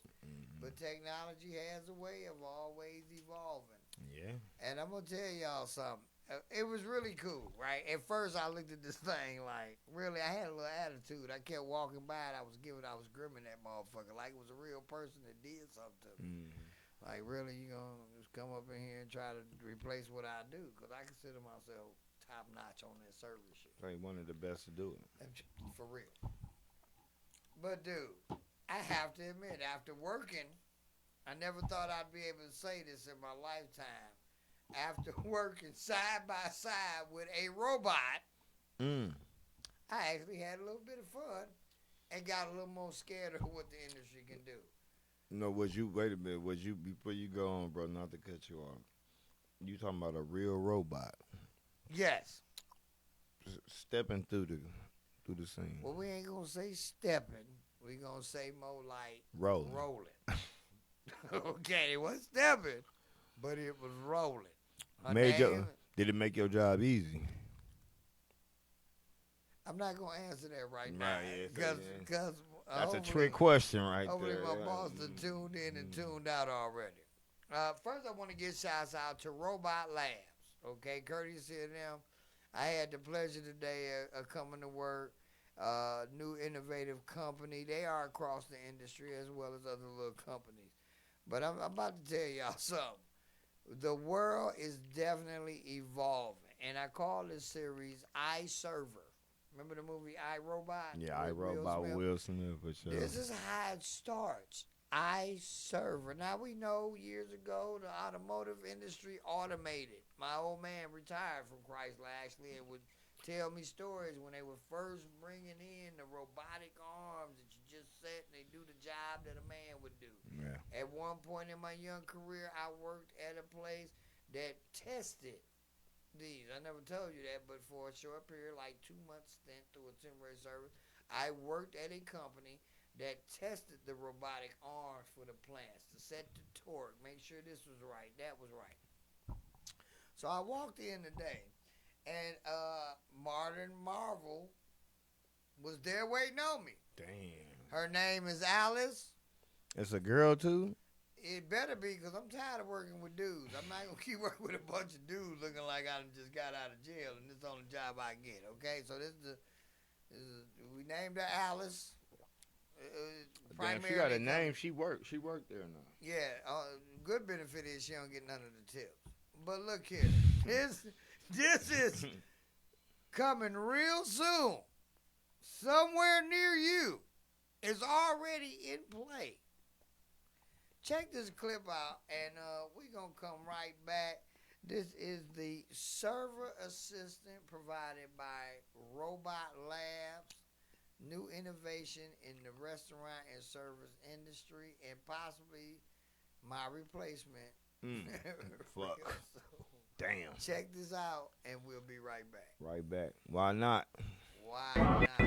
But technology has a way of always evolving. Yeah. And I'm gonna tell y'all something. It was really cool, right? At first, I looked at this thing like, really, I had a little attitude. I kept walking by it. I was grimming that motherfucker like it was a real person that did something to me. Like, really, you gonna just come up in here and try to replace what I do? Because I consider myself top notch on that service shit. They one of the best to do it. For real. But dude, I have to admit, after working, I never thought I'd be able to say this in my lifetime. After working side by side with a robot, I actually had a little bit of fun and got a little more scared of what the industry can do. No, wait a minute, before you go on, bro, not to cut you off. You talking about a real robot. Yes. Stepping through the scene. Well, we ain't gonna say stepping. We gonna say more like rolling. Okay, it wasn't stepping, but it was rolling. Did it make your job easy? I'm not gonna answer that right now because that's a trick question right hopefully there. My boss done tuned in and tuned out already. First, I want to give shouts out to Robot Labs. Okay, courtesy of them. I had the pleasure today of coming to work. New innovative company. They are across the industry as well as other little companies. But I'm about to tell y'all something. The world is definitely evolving. And I call this series iServer. Remember the movie iRobot? Yeah, iRobot with Will Smith for sure. This is how it starts. iServer. Now we know years ago the automotive industry automated. My old man retired from Chrysler actually and would tell me stories when they were first bringing in the robotic arms that you just set and they do the job that a man would do. Yeah. At one point in my young career, I worked at a place that tested these. I never told you that, but for a short period, like 2 months stint through a temporary service, I worked at a company that tested the robotic arms for the plants to set the torque, make sure this was right, that was right. So I walked in today, and Martin Marvel was there waiting on me. Damn. Her name is Alice. It's a girl too? It better be, because I'm tired of working with dudes. I'm not going to keep working with a bunch of dudes looking like I just got out of jail and this is the only job I get, okay? So we named her Alice. Damn, she got a name. She worked there now. Yeah, good benefit is she don't get none of the tips. But look here, this is coming real soon. Somewhere near you. It's already in play. Check this clip out, and we're going to come right back. This is the server assistant provided by Robot Labs. New innovation in the restaurant and service industry, and possibly my replacement. Fuck. Damn. Check this out, and we'll be right back. Right back. Why not? Why not?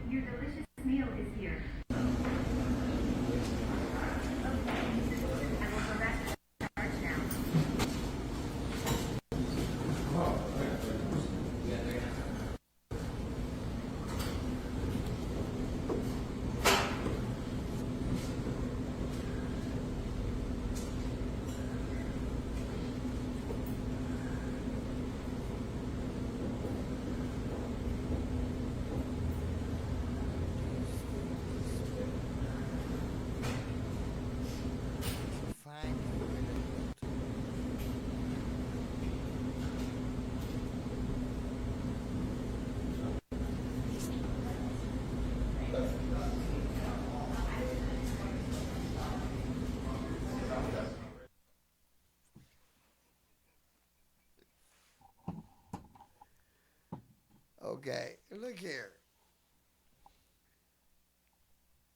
Your delicious meal is here. Okay, look here.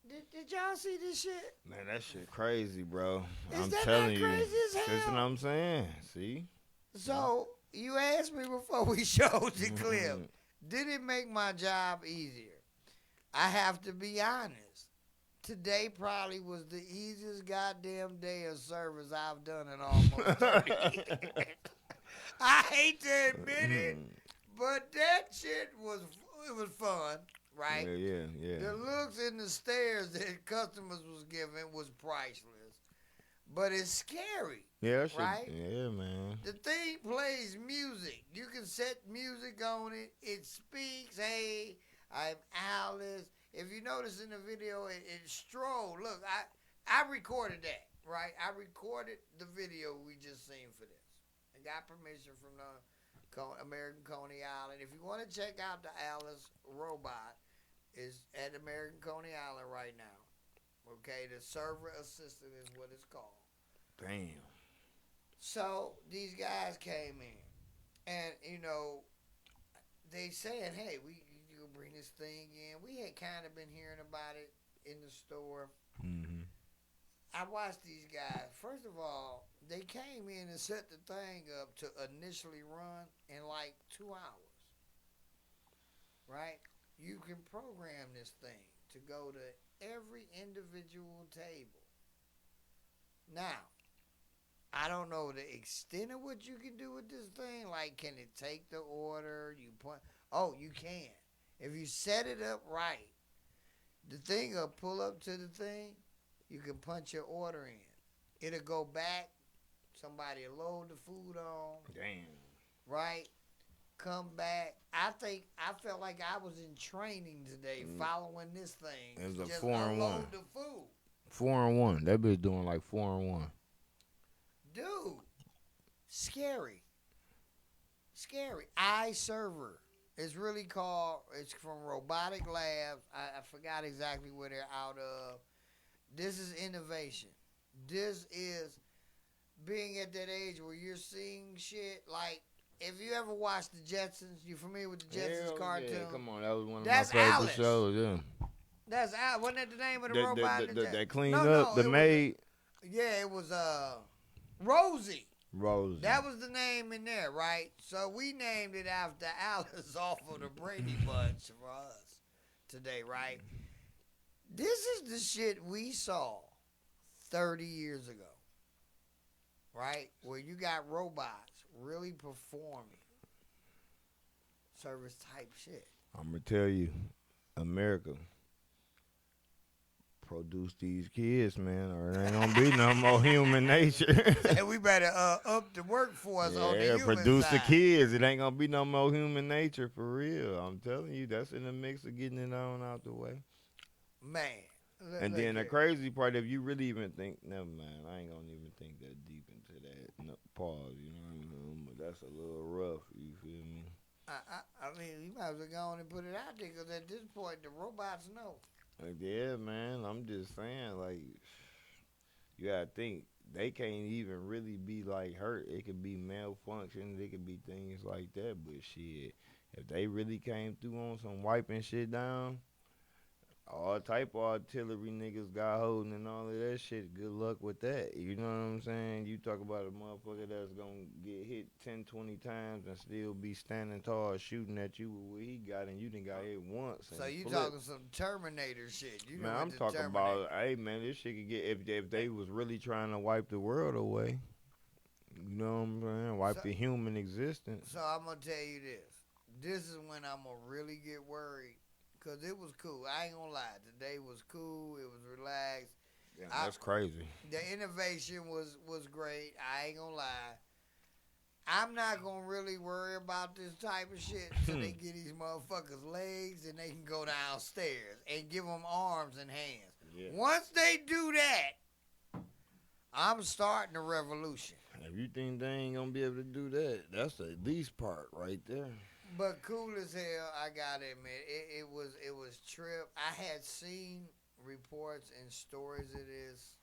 Did y'all see this shit? Man, that shit crazy, bro. Is I'm that telling not you. crazy as hell? That's what I'm saying. See? So, you asked me before we showed the clip, did it make my job easier? I have to be honest. Today probably was the easiest goddamn day of service I've done in almost 30 years. I hate to admit it, but that shit was fun, right? Yeah. The looks and the stares that customers was giving was priceless. But it's scary. Yeah, right? Yeah, man. The thing plays music. You can set music on it. It speaks, hey, I'm Alice. if you notice in the video, it strolled. Look, I recorded that, right? I recorded the video we just seen for this. I got permission from the American Coney Island. If you want to check out the Alice robot, it's at American Coney Island right now. Okay, the server assistant is what it's called. Damn. So these guys came in, and they saying, "Hey, you can bring this thing in." We had kind of been hearing about it in the store. Mm-hmm. I watched these guys. First of all, they came in and set the thing up to initially run in like 2 hours. Right? You can program this thing to go to every individual table. Now, I don't know the extent of what you can do with this thing. Like, can it take the order? You can. If you set it up right, the thing will pull up to the thing. You can punch your order in. It'll go back. Somebody will load the food on. Damn. Right? Come back. I felt like I was in training today following this thing. It was a just 4-1. unload the food. 4-1. That bitch doing like 4-1. Dude. Scary. iServer. It's really called, it's from Robotic Labs. I forgot exactly where they're out of. This is innovation. This is being at that age where you're seeing shit like, if you ever watched the Jetsons, you familiar with the Jetsons cartoon? Yeah, come on, that was one of That's my favorite Alice. shows. Yeah. That's Alice. Wasn't that the name of the robot? That cleaned up, the maid. It was Rosie. Rosie. That was the name in there, right? So we named it after Alice off of the Brady Bunch for us today, right? This is the shit we saw 30 years ago, right? Where you got robots really performing service type shit. I'm going to tell you, America, produce these kids, man, or it ain't going to be no more human nature. And we better up the workforce on the human produce side. the kids. It ain't going to be no more human nature for real. I'm telling you, that's in the mix of getting it on out the way. Man. And then the crazy part, if you really even think, never mind, I ain't going to even think that deep into that. No, pause, you know what I mean? But that's a little rough, you feel me? I mean, you might as well go on and put it out there, because at this point, the robots know. Yeah, man, I'm just saying, like, you gotta think, they can't even really be, like, hurt. It could be malfunctions, it could be things like that, but shit, if they really came through on some wiping shit down, all type of artillery niggas got holding and all of that shit, good luck with that. You know what I'm saying? You talk about a motherfucker that's gonna get hit 10, 20 times and still be standing tall shooting at you with what he got, and you done got hit once. So you talking some Terminator shit. You man, I'm talking about, hey man, this shit could get, if they was really trying to wipe the world away, you know what I'm saying? Wipe the human existence. So I'm gonna tell you this. This is when I'm gonna really get worried. Because it was cool. I ain't going to lie. Today was cool. It was relaxed. Yeah, that's crazy. The innovation was great. I ain't going to lie. I'm not going to really worry about this type of shit until they get these motherfuckers legs and they can go downstairs and give them arms and hands. Yeah. Once they do that, I'm starting a revolution. If you think they ain't going to be able to do that, that's the least part right there. But cool as hell, I gotta admit, it was trip. I had seen reports and stories of this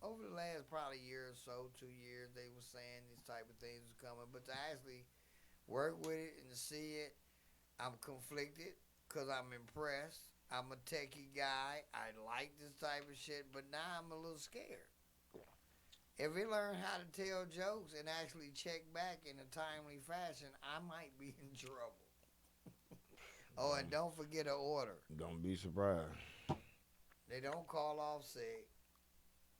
over the last probably year or so, 2 years. They were saying these type of things was coming, but to actually work with it and to see it, I'm conflicted because I'm impressed. I'm a techie guy. I like this type of shit, but now I'm a little scared. If we learn how to tell jokes and actually check back in a timely fashion, I might be in trouble. Oh, and don't forget an order. Don't be surprised. They don't call off sick.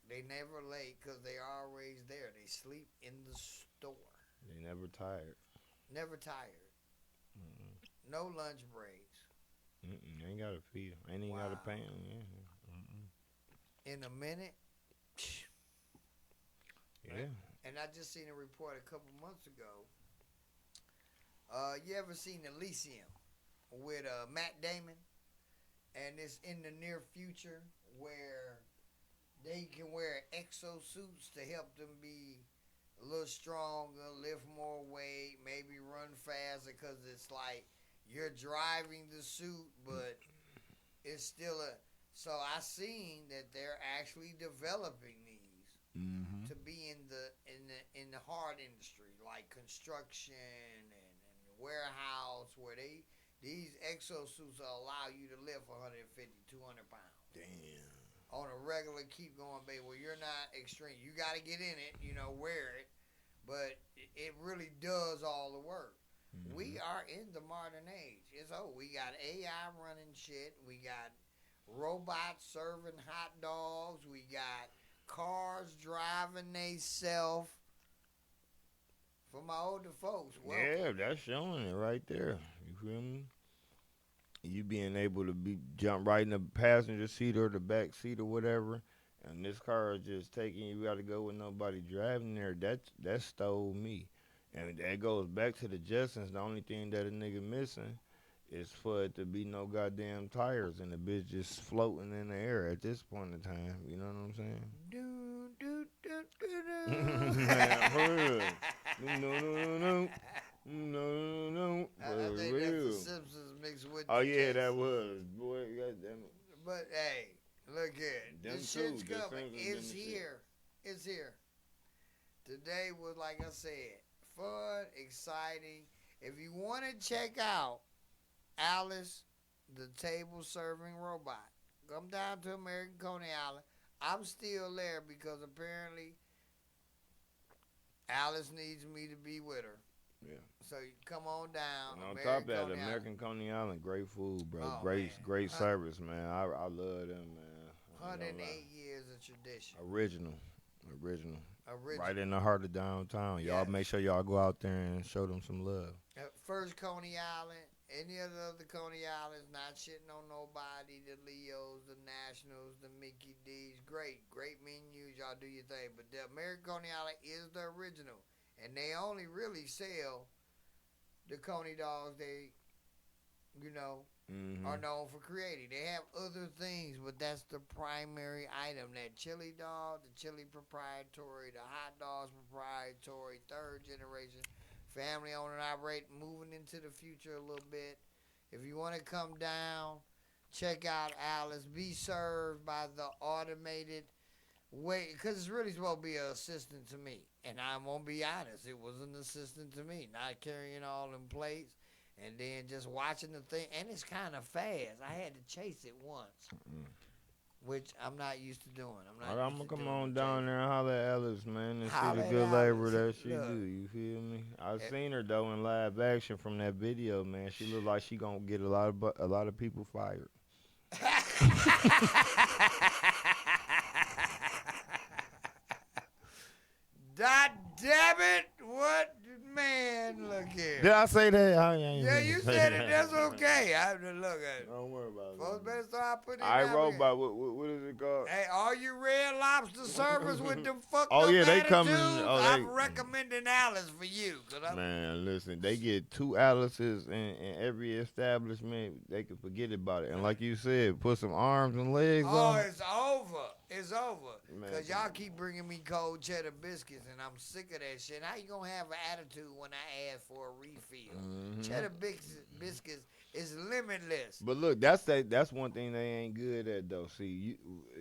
They never late because they always there. They sleep in the store. They never tired. Never tired. Mm-mm. No lunch breaks. Ain't got to feed them. Ain't even got to pay them. Yeah. In a minute. Yeah. And I just seen a report a couple months ago. You ever seen Elysium with Matt Damon? and it's in the near future where they can wear exosuits to help them be a little stronger, lift more weight, maybe run faster because it's like you're driving the suit, but it's still a. So I seen that they're actually developing these Mm-hmm. to be in the hard industry like construction and warehouse where these exosuits will allow you to lift 150, 200 pounds. Damn. On a regular keep going baby. Well, you're not extreme. You got to get in it, wear it, but it really does all the work. Mm-hmm. We are in the modern age. We got AI running shit. We got robots serving hot dogs. We got cars driving they self. For my older folks, welcome. Yeah, that's showing it right there. You feel me? You being able to jump right in the passenger seat or the back seat or whatever, and this car is just taking you. Got to go with nobody driving there. That stole me, and that goes back to the Jetsons. The only thing that a nigga missing is for it to be no goddamn tires and the bitch just floating in the air at this point in time. You know what I'm saying? Do, do, do, do, do. Man, for real. No. I For think real. that's the Simpsons mixed with Oh the yeah, that Jetsons. was. Boy, goddamn it. But hey, look here. Them This too, shit's the coming. Simpsons It's and the shit. here. It's here. Today was, like I said, fun, exciting. If you want to check out Alice, the table serving robot, come down to American Coney Island. I'm still there because apparently Alice needs me to be with her. Yeah. So you come on down. And on American top of that, Coney American Coney Island, great food, bro. Oh, great, man. great service, man. I love them, man. I ain't 108 gonna lie. years of tradition. Original. Original. Right in the heart of downtown. Y'all Yes. make sure y'all go out there and show them some love. First Coney Island, any of the other Coney Islands, not shitting on nobody. The Leos, the Nationals, the Mickey D's, great menus. Y'all do your thing. But the American Coney Island is the original, and they only really sell the Coney dogs they, Mm-hmm. are known for creating. They have other things, but that's the primary item. That chili dog, the chili proprietary, the hot dogs proprietary, third generation, family owned and operated, moving into the future a little bit. If you want to come down, check out Alice. Be served by the automated way, because it's really supposed to be an assistant to me. And I'm going to be honest, it was an assistant to me, not carrying all them plates. And then just watching the thing, and it's kind of fast. I had to chase it once, which I'm not used to doing. I'm gonna come on down there and holler at Alice, man, and Holler see at the good labor Alice. that she Look. do. You feel me? I seen her though in live action from that video, man. She look like she gonna get a lot of people fired. God damn it! What man? Look here. Did I say that? Yeah, you said it. That's okay. I have to look at it. Don't worry about Folks it. better start putting it I out robot. here. What is it called? Hey, all you Red Lobster servers with them fucked Oh, up yeah, they attitudes, coming. Oh, I'm they- recommending Alice for you. Man, listen, they get 2 Alices in every establishment. They can forget about it. And like you said, put some arms and legs Oh, on. it's over. It's over. Man, Because y'all keep bringing me cold cheddar biscuits, and I'm sick of that shit. How you going to have an attitude when I ask for a refill? Mhm. Cheddar biscuits is limitless. But look, that's one thing they ain't good at though. See,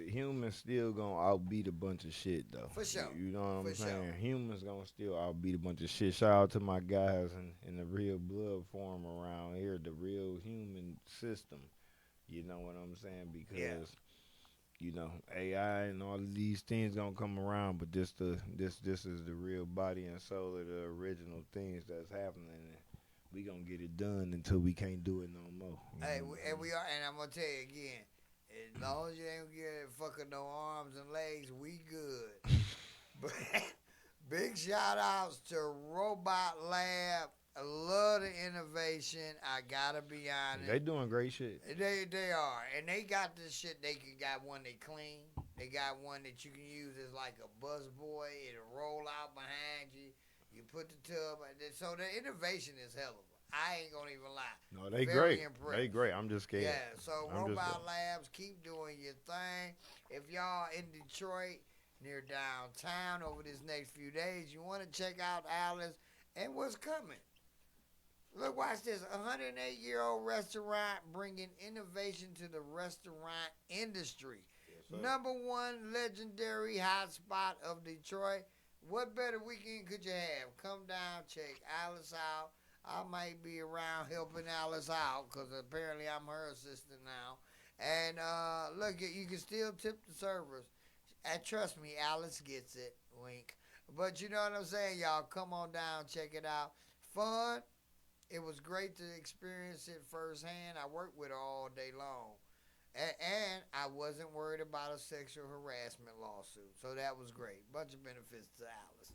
humans still gonna outbeat a bunch of shit though. For sure. You know what I'm For sure. saying? Humans gonna still outbeat a bunch of shit. Shout out to my guys in the real blood form around here, the real human system. You know what I'm saying? Because Yeah. AI and all of these things gonna come around, but this is the real body and soul of the original things that's happening. And we gonna get it done until we can't do it no more. Hey, we are, and I'm going to tell you again, as long as you ain't get fucking no arms and legs, we good. But big shout outs to Robot Lab. I love the innovation. I gotta be honest. They doing great shit. They are, and they got this shit. They got one they clean. They got one that you can use as like a bus boy. It'll roll out behind you. You put the tub. So the innovation is hell of a. I ain't gonna even lie. No, they Very great. impressed. They great. I'm just scared. Yeah, so I'm just Robot Labs, keep doing your thing. If y'all in Detroit, near downtown, over this next few days, you want to check out Alice and what's coming. Look, watch this. A 108-year-old restaurant bringing innovation to the restaurant industry. Yes, Number one legendary hotspot of Detroit. What better weekend could you have? Come down, check Alice out. I might be around helping Alice out because apparently I'm her assistant now. And look, you can still tip the servers. And trust me, Alice gets it. Wink. But you know what I'm saying, y'all. Come on down, check it out. Fun. It was great to experience it firsthand. I worked with her all day long. And I wasn't worried about a sexual harassment lawsuit. So that was great. Bunch of benefits to Alice.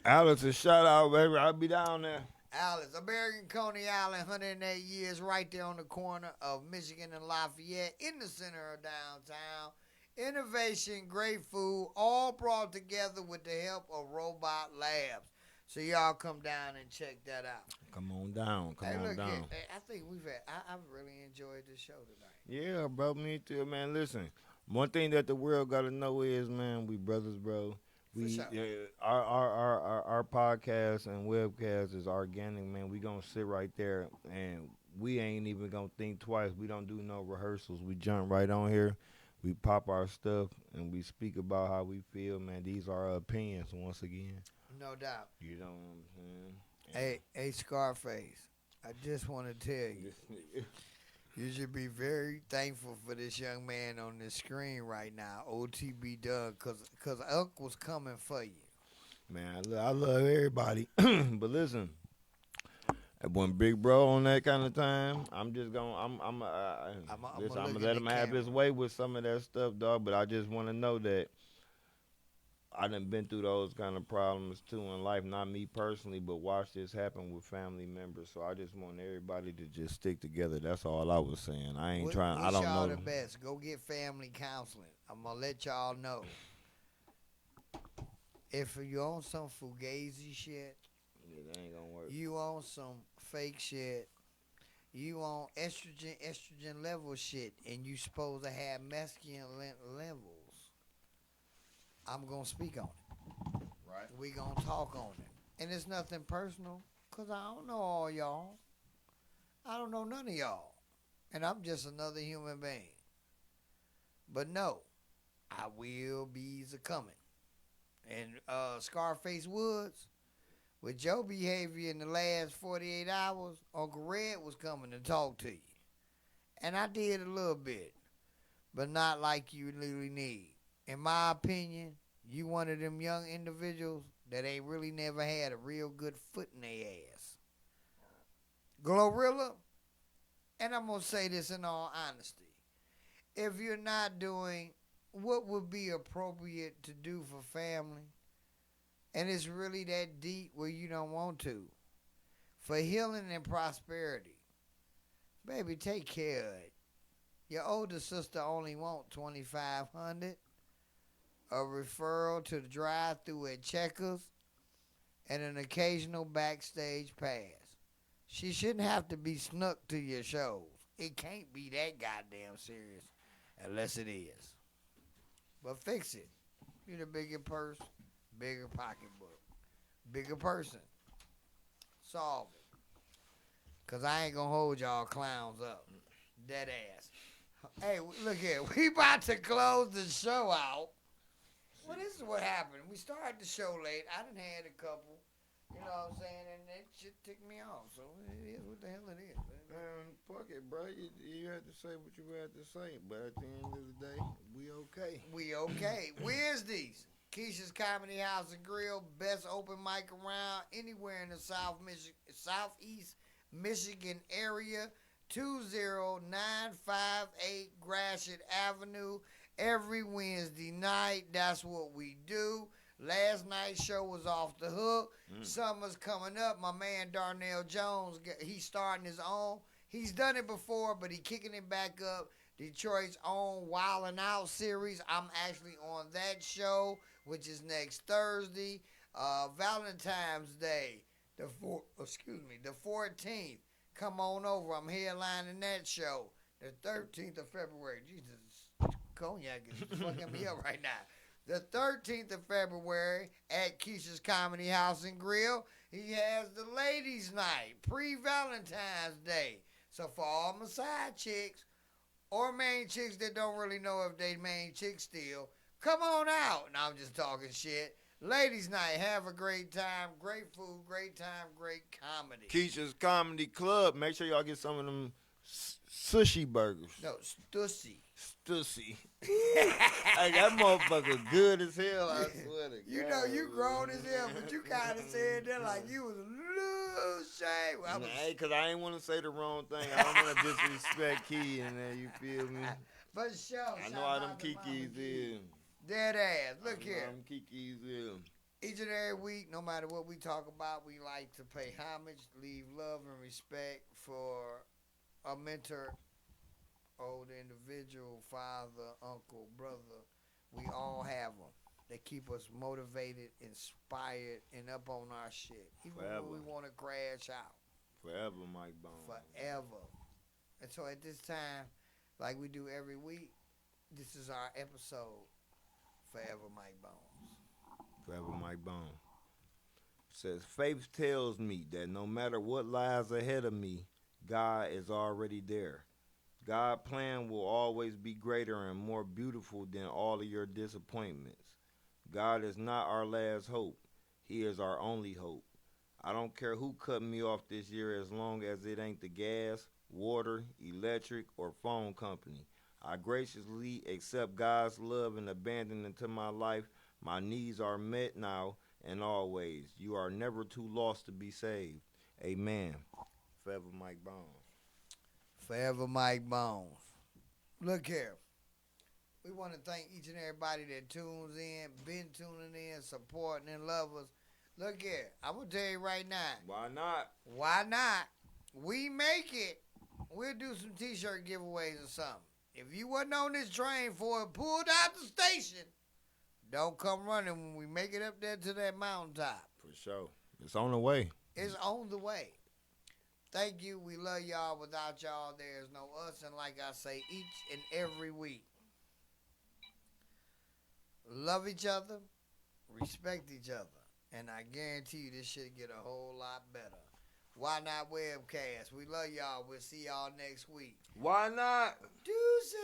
Alex, a shout out, baby. I'll be down there. Alice, American Coney Island, 108 years, right there on the corner of Michigan and Lafayette, in the center of downtown. Innovation, great food, all brought together with the help of Robot Labs. So y'all come down and check that out. Come on down. Come Hey, on look, down. I think I've really enjoyed the show tonight. Yeah, bro. Me too, man. Listen, one thing that the world got to know is, man, we brothers, bro. For sure. Our podcast and webcast is organic, man. We gonna sit right there and we ain't even gonna think twice. We don't do no rehearsals. We jump right on here. We pop our stuff and we speak about how we feel, man. These are our opinions once again. No doubt. You know what I'm saying? Hey, Scarface, I just want to tell you, you should be very thankful for this young man on the screen right now, OTB Doug, because Unc was coming for you. Man, I love everybody. But listen, when Big Bro on that kind of time, I'm just gonna I'm gonna let him have his way with some of that stuff, dog. But I just want to know that I done been through those kind of problems too in life. Not me personally, but watch this happen with family members. So I just want everybody to just stick together. That's all I was saying. I ain't trying. I don't y'all know. the best. Go get family counseling. I'm gonna let y'all know. If you on some fugazi shit, Yeah, that ain't gonna work. you on some fake shit, you on estrogen level shit, and you supposed to have masculine levels, I'm gonna speak on it. Right. We gonna talk on it. And it's nothing personal, cause I don't know all y'all. I don't know none of y'all. And I'm just another human being. But no, I will be coming. And Scarface Woods, with your behavior in the last 48 hours, Uncle Red was coming to talk to you. And I did a little bit, but not like you really need. In my opinion, you one of them young individuals that ain't really never had a real good foot in their ass. Glorilla, and I'm going to say this in all honesty, if you're not doing what would be appropriate to do for family, and it's really that deep where you don't want to, for healing and prosperity, baby, take care of it. Your older sister only want $2,500, a referral to the drive-thru at Checkers, and an occasional backstage pass. She shouldn't have to be snuck to your shows. It can't be that goddamn serious unless it is. But fix it. You the bigger purse, bigger pocketbook, bigger person. Solve it. Because I ain't going to hold y'all clowns up. Dead ass. Hey, look here. We about to close the show out. Well, this is what happened. We started the show late. I done had a couple. You know what I'm saying? And that shit ticked me off. So it is what the hell it is. Man, fuck it, bro. You had to say what you had to say. But at the end of the day, we okay. We okay. Wednesdays, Keisha's Comedy House and Grill, best open mic around anywhere in the Southeast Michigan area. 20958 Gratiot Avenue. Every Wednesday night, that's what we do. Last night's show was off the hook. Summer's coming up. My man Darnell Jones, he's starting his own. He's done it before, but he kicking it back up. Detroit's own Wild 'N Out series. I'm actually on that show, which is next Thursday. Valentine's Day. the 14th. Come on over. I'm headlining that show. The 13th of February. Jesus, cognac is fucking me up right now. The 13th of February at Keisha's Comedy House and Grill. He has the ladies' night, pre-Valentine's Day. So for all my side chicks or main chicks that don't really know if they main chicks still, come on out. And I'm just talking shit. Ladies' night, have a great time. Great food, great time, great comedy. Keisha's Comedy Club. Make sure y'all get some of them sushi burgers. No, Stussy. Stussy. Hey, that motherfucker good as hell, I swear to You God. know you grown as hell, but you kind of said that like you was a little shame. Well, Hey, because I ain't want to say the wrong thing. I don't want to disrespect Key in there, you feel me? But sure, I know how them Kikis is. Dead ass. Look I know here. how them Kikis is. Each and every week, no matter what we talk about, we like to pay homage, leave love and respect for a mentor, old individual, father, uncle, brother. We all have them. They keep us motivated, inspired, and up on our shit. Even Forever. when we want to crash out. Forever, Mike Bones. Forever. And so at this time, like we do every week, this is our episode, Forever Mike Bones. Forever Mike Bones. Says, faith tells me that no matter what lies ahead of me, God is already there. God's plan will always be greater and more beautiful than all of your disappointments. God is not our last hope. He is our only hope. I don't care who cut me off this year as long as it ain't the gas, water, electric, or phone company. I graciously accept God's love and abandon into my life. My needs are met now and always. You are never too lost to be saved. Amen. Forever Mike Bones. Forever Mike Bones. Look here. We want to thank each and everybody that tunes in, been tuning in, supporting, and love us. Look here. I'm going to tell you right now. Why not? Why not? We make it. We'll do some t-shirt giveaways or something. If you wasn't on this train for it, pulled out the station, don't come running when we make it up there to that mountaintop. For sure. It's on the way. It's on the way. Thank you. We love y'all. Without y'all, there's no us. And like I say, each and every week, love each other, respect each other. And I guarantee you this shit get a whole lot better. Why not Webcast? We love y'all. We'll see y'all next week. Why not? Deuces.